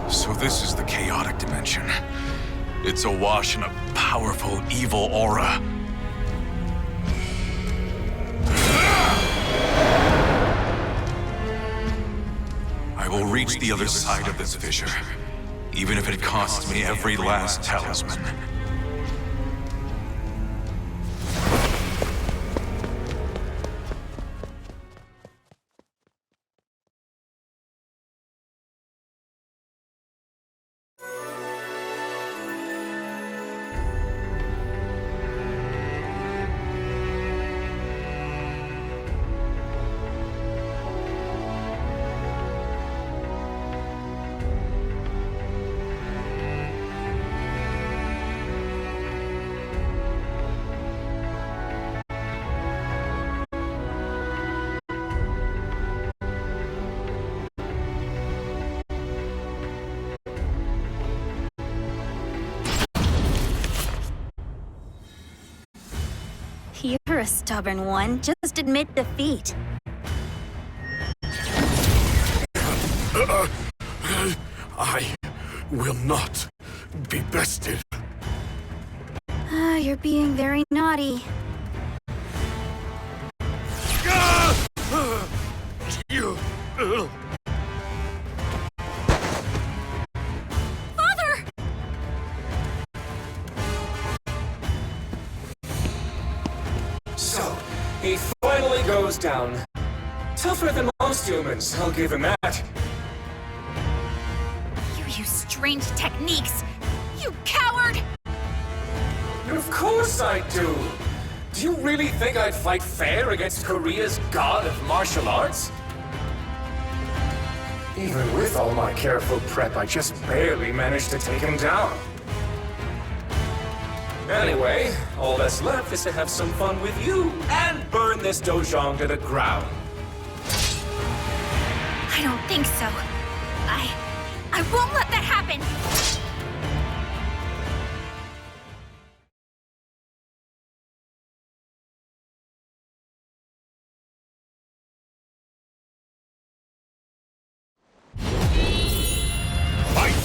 So this is the chaotic dimension. It's awash in a powerful, evil aura. I will reach the other side of this fissure, even if it costs me every last talisman. You're a stubborn one. Just admit defeat. I will not be bested. You're being very naughty. You... Father! So, he finally goes down. Tougher than most humans, I'll give him that. You use strange techniques! You coward! Of course I do! Do you really think I'd fight fair against Korea's god of martial arts? Even with all my careful prep, I just barely managed to take him down. Anyway, all that's left is to have some fun with you and burn this dojang to the ground. I don't think so. I won't let that happen!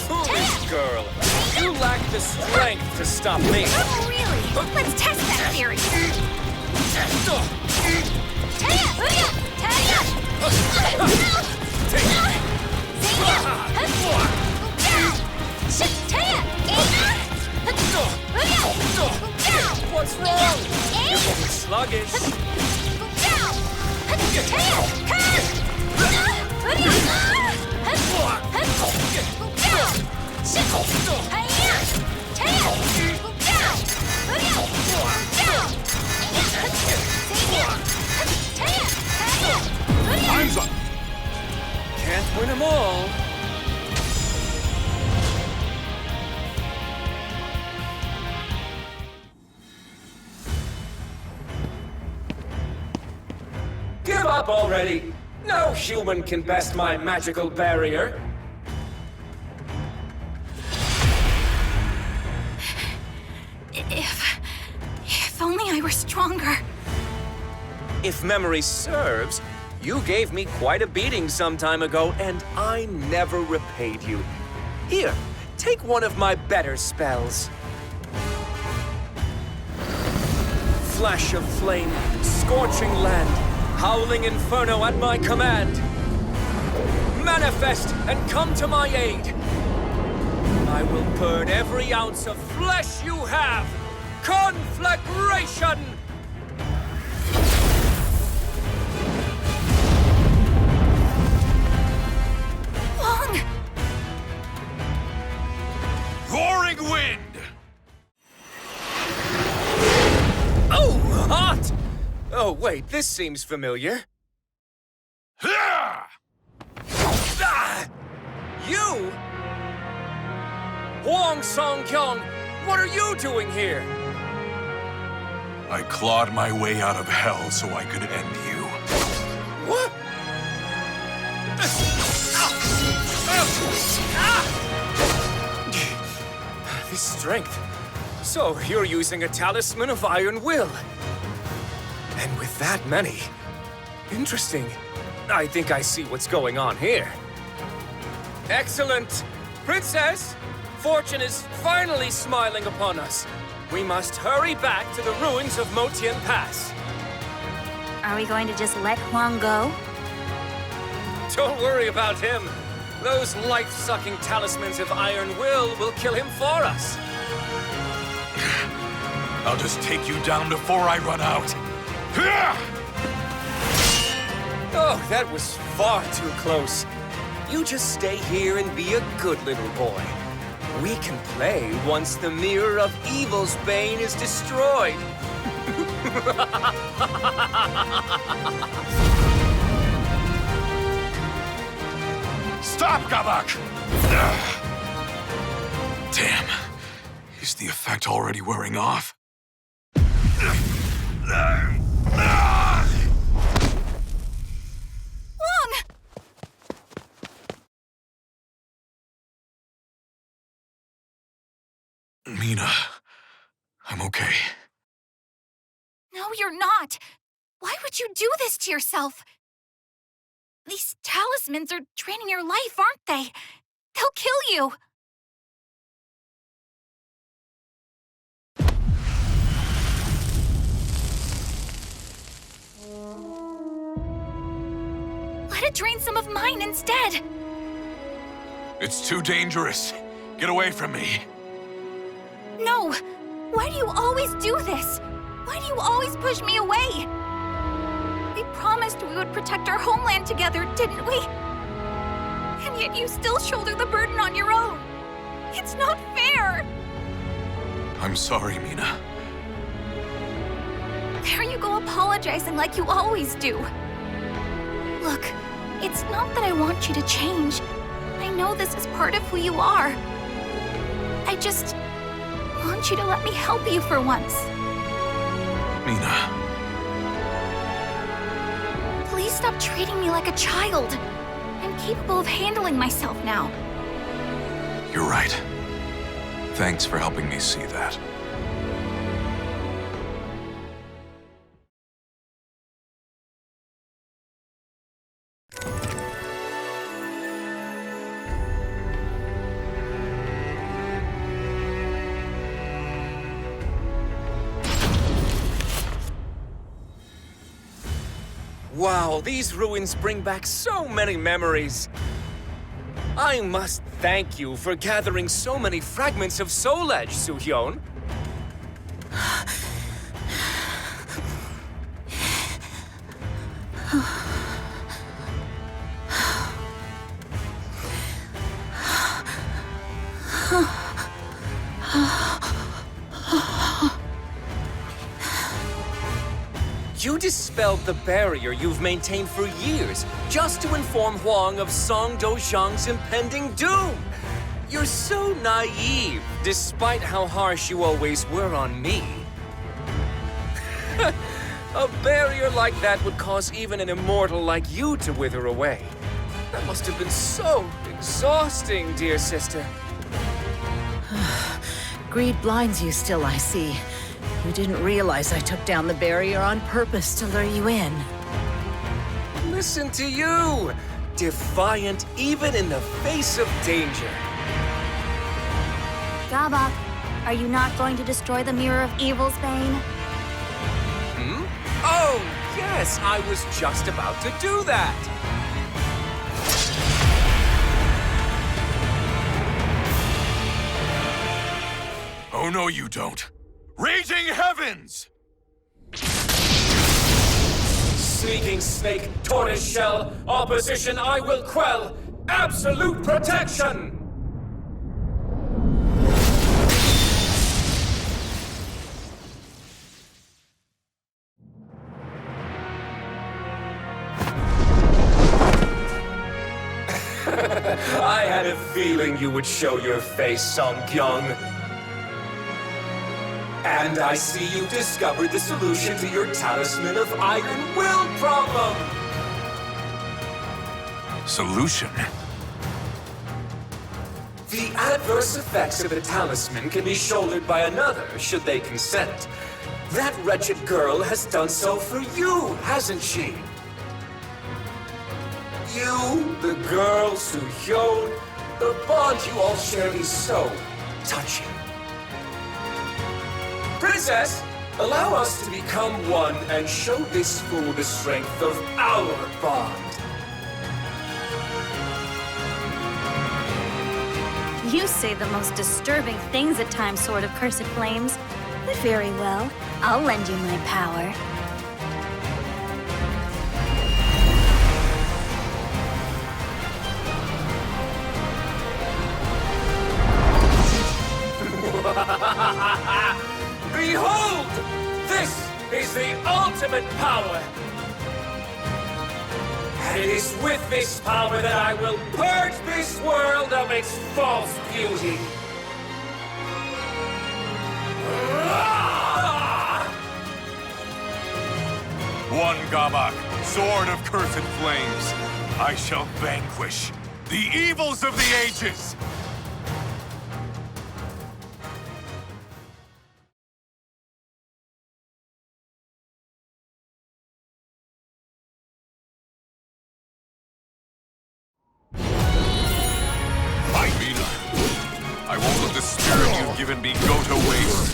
Foolish girl! You lack the strength to stop me! Oh, really? Let's test that theory! What's wrong? You're getting sluggish. Time's up! Can't win them all. Give up already! No human can best my magical barrier. If only I were stronger. If memory serves, you gave me quite a beating some time ago, and I never repaid you. Here, take one of my better spells. Flash of flame, scorching land, howling inferno at my command. Manifest and come to my aid. I will burn every ounce of flesh you have. Conflagration! Hwang! Wait, this seems familiar. Ah! You? Hwang Song-kyung, what are you doing here? I clawed my way out of hell so I could end you. What? This strength. So, you're using a talisman of iron will. And with that many. Interesting. I think I see what's going on here. Excellent! Princess! Fortune is finally smiling upon us. We must hurry back to the ruins of Motian Pass. Are we going to just let Hwang go? Don't worry about him. Those life-sucking talismans of iron will kill him for us. I'll just take you down before I run out. Oh, that was far too close. You just stay here and be a good little boy. We can play once the Mirror of Evil's Bane is destroyed. Stop, Gabak! Damn. Is the effect already wearing off? Hwang! Mina, I'm okay. No, you're not. Why would you do this to yourself? These talismans are draining your life, aren't they? They'll kill you. Let it drain some of mine instead. It's too dangerous. Get away from me. No! Why do you always do this? Why do you always push me away? We promised we would protect our homeland together, didn't we? And yet you still shoulder the burden on your own. It's not fair! I'm sorry, Mina. There you go apologizing like you always do. Look, it's not that I want you to change. I know this is part of who you are. I just want you to let me help you for once. Mina. Please stop treating me like a child. I'm capable of handling myself now. You're right. Thanks for helping me see that. Wow, these ruins bring back so many memories. I must thank you for gathering so many fragments of Soul Edge, Soo-hyun. You dispelled the barrier you've maintained for years, just to inform Hwang of Song Dozhang's impending doom. You're so naive, despite how harsh you always were on me. A barrier like that would cause even an immortal like you to wither away. That must have been so exhausting, dear sister. Greed blinds you still, I see. You didn't realize I took down the barrier on purpose to lure you in. Listen to you! Defiant even in the face of danger. Gabak, are you not going to destroy the Mirror of Evil's Bane? Oh, yes, I was just about to do that. Oh, no, you don't. Raging heavens! Sneaking snake, tortoise shell, opposition I will quell. Absolute protection! had a feeling you would show your face, Song-kyung. And I see you discovered the solution to your Talisman of Iron Will problem! Solution? The adverse effects of a talisman can be shouldered by another, should they consent. That wretched girl has done so for you, hasn't she? You, the girl, Soo-hyun, the bond you all share is so touching. Princess, allow us to become one and show this fool the strength of our bond. You say the most disturbing things at times, Sword of Cursed Flames. Very well. I'll lend you my power. Behold! This is the ultimate power! And it is with this power that I will purge this world of its false beauty. One Gabak, Sword of Cursed Flames. I shall vanquish the evils of the ages! I won't let the spirit you've given me go to waste.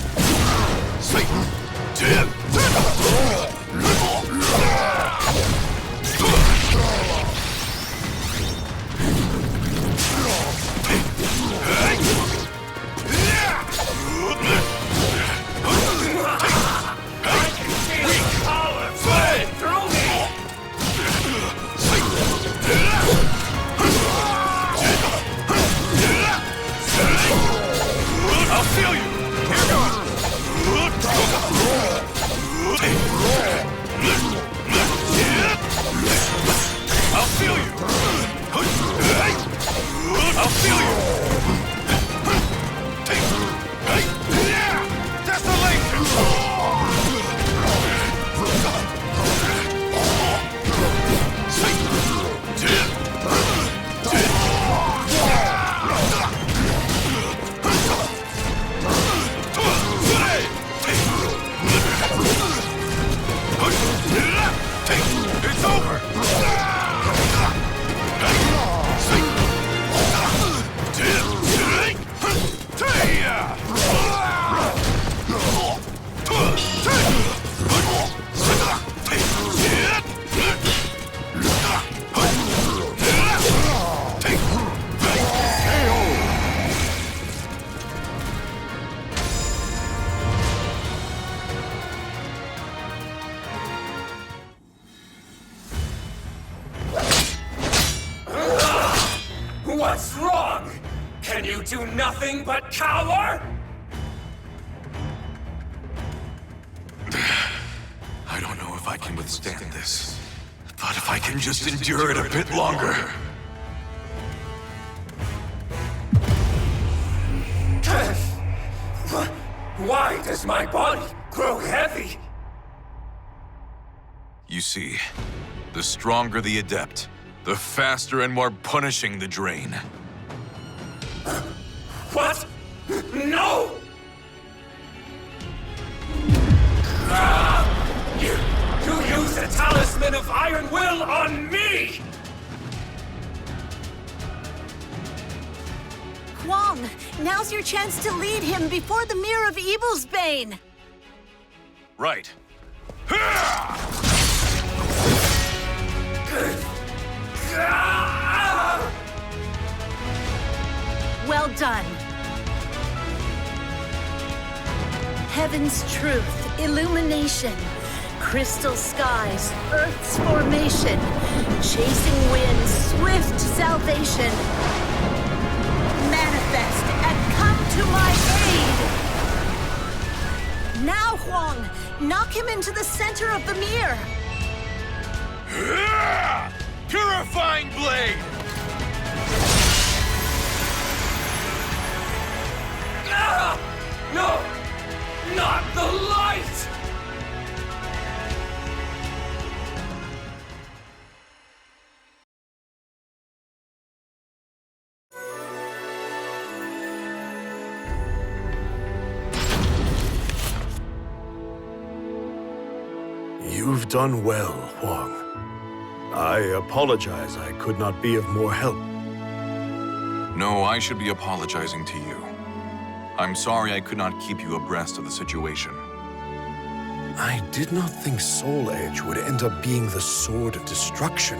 I'll feel you! Here goes! I'll feel you! I'll feel you! Desolation! It's over! What's wrong? Can you do nothing but cower? I don't know if I can withstand this, but if I can just endure it a bit longer. Why does my body grow heavy? You see, the stronger the adept, the faster and more punishing the drain. What? No! You use the Talisman of Iron Will on me! Hwang, now's your chance to lead him before the Mirror of Evil's Bane. Right. Well done. Heaven's truth, illumination, crystal skies, Earth's formation, chasing winds, swift salvation. Manifest and come to my aid! Now, Hwang, knock him into the center of the mirror. Purifying Blade! You've done well, Hwang. I apologize I could not be of more help. No, I should be apologizing to you. I'm sorry I could not keep you abreast of the situation. I did not think Soul Edge would end up being the sword of destruction.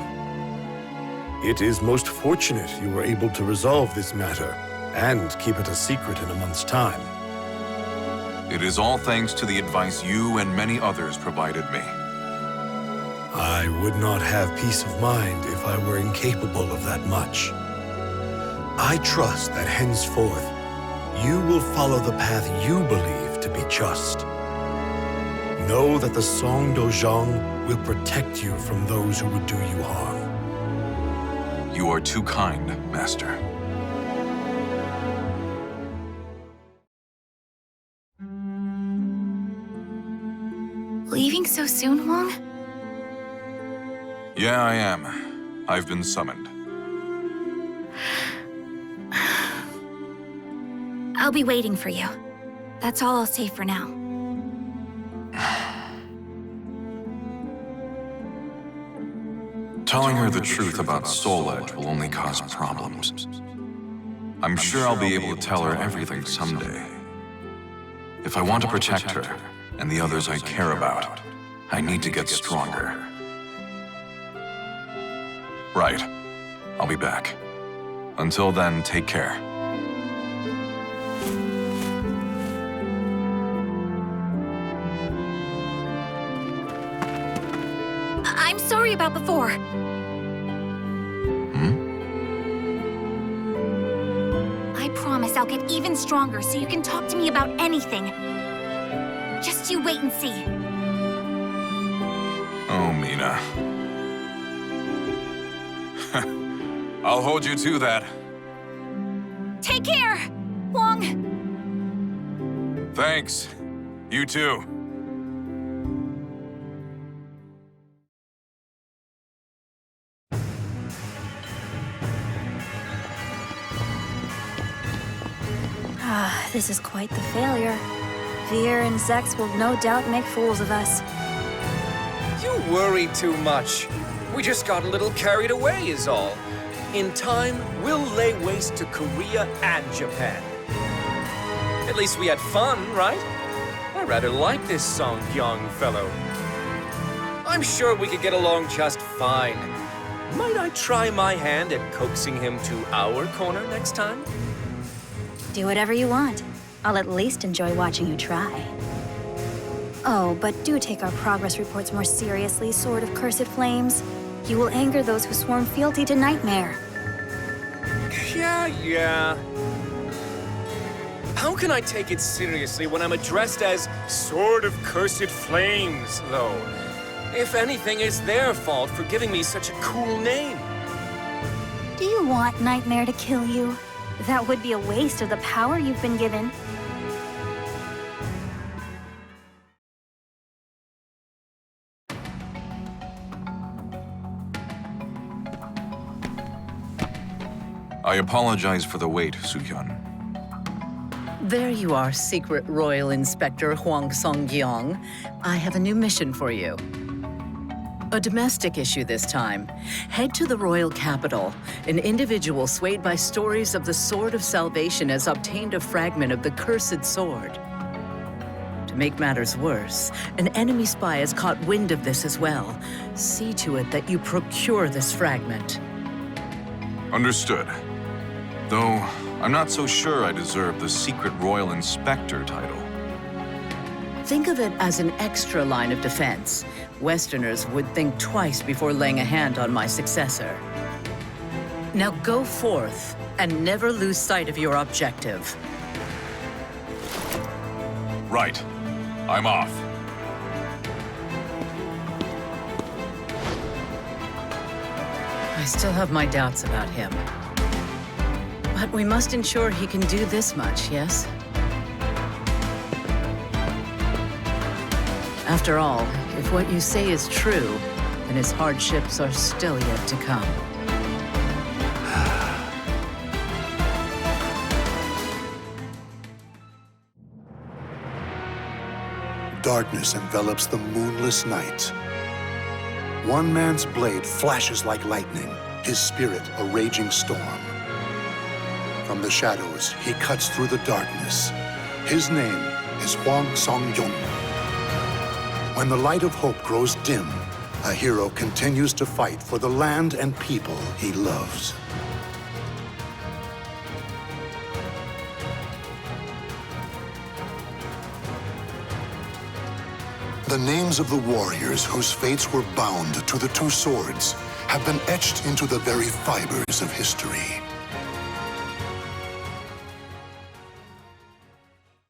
It is most fortunate you were able to resolve this matter and keep it a secret in a month's time. It is all thanks to the advice you and many others provided me. I would not have peace of mind if I were incapable of that much. I trust that henceforth, you will follow the path you believe to be just. Know that the Song Dojang will protect you from those who would do you harm. You are too kind, Master. Leaving so soon, Hwang? Yeah, I am. I've been summoned. I'll be waiting for you. That's all I'll say for now. Telling her the truth about Soul Edge will only cause problems. I'm sure I'll be able to tell her everything someday. If I want to protect her and the others I care about, I need to get stronger. Right. I'll be back. Until then, take care. I'm sorry about before. I promise I'll get even stronger so you can talk to me about anything. Just you wait and see. Oh, Mina. I'll hold you to that. Take care, Hwang. Thanks. You too. This is quite the failure. Veer and Zex will no doubt make fools of us. You worry too much. We just got a little carried away is all. In time, we'll lay waste to Korea and Japan. At least we had fun, right? I rather like this Song Young fellow. I'm sure we could get along just fine. Might I try my hand at coaxing him to our corner next time? Do whatever you want. I'll at least enjoy watching you try. Oh, but do take our progress reports more seriously, Sword of Cursed Flames. You will anger those who sworn fealty to Nightmare. Yeah. How can I take it seriously when I'm addressed as Sword of Cursed Flames, though? If anything, it's their fault for giving me such a cool name. Do you want Nightmare to kill you? That would be a waste of the power you've been given. I apologize for the wait, Soo-hyun. There you are, Secret Royal Inspector Hwang Song-gyong. I have a new mission for you. A domestic issue this time. Head to the royal capital. An individual swayed by stories of the Sword of Salvation has obtained a fragment of the cursed sword. To make matters worse, an enemy spy has caught wind of this as well. See to it that you procure this fragment. Understood. Though, I'm not so sure I deserve the Secret Royal Inspector title. Think of it as an extra line of defense. Westerners would think twice before laying a hand on my successor. Now go forth and never lose sight of your objective. Right. I'm off. I still have my doubts about him. But we must ensure he can do this much, yes? After all, if what you say is true, then his hardships are still yet to come. Darkness envelops the moonless night. One man's blade flashes like lightning, his spirit a raging storm. From the shadows, he cuts through the darkness. His name is Hwang. When the light of hope grows dim, a hero continues to fight for the land and people he loves. The names of the warriors whose fates were bound to the two swords have been etched into the very fibers of history.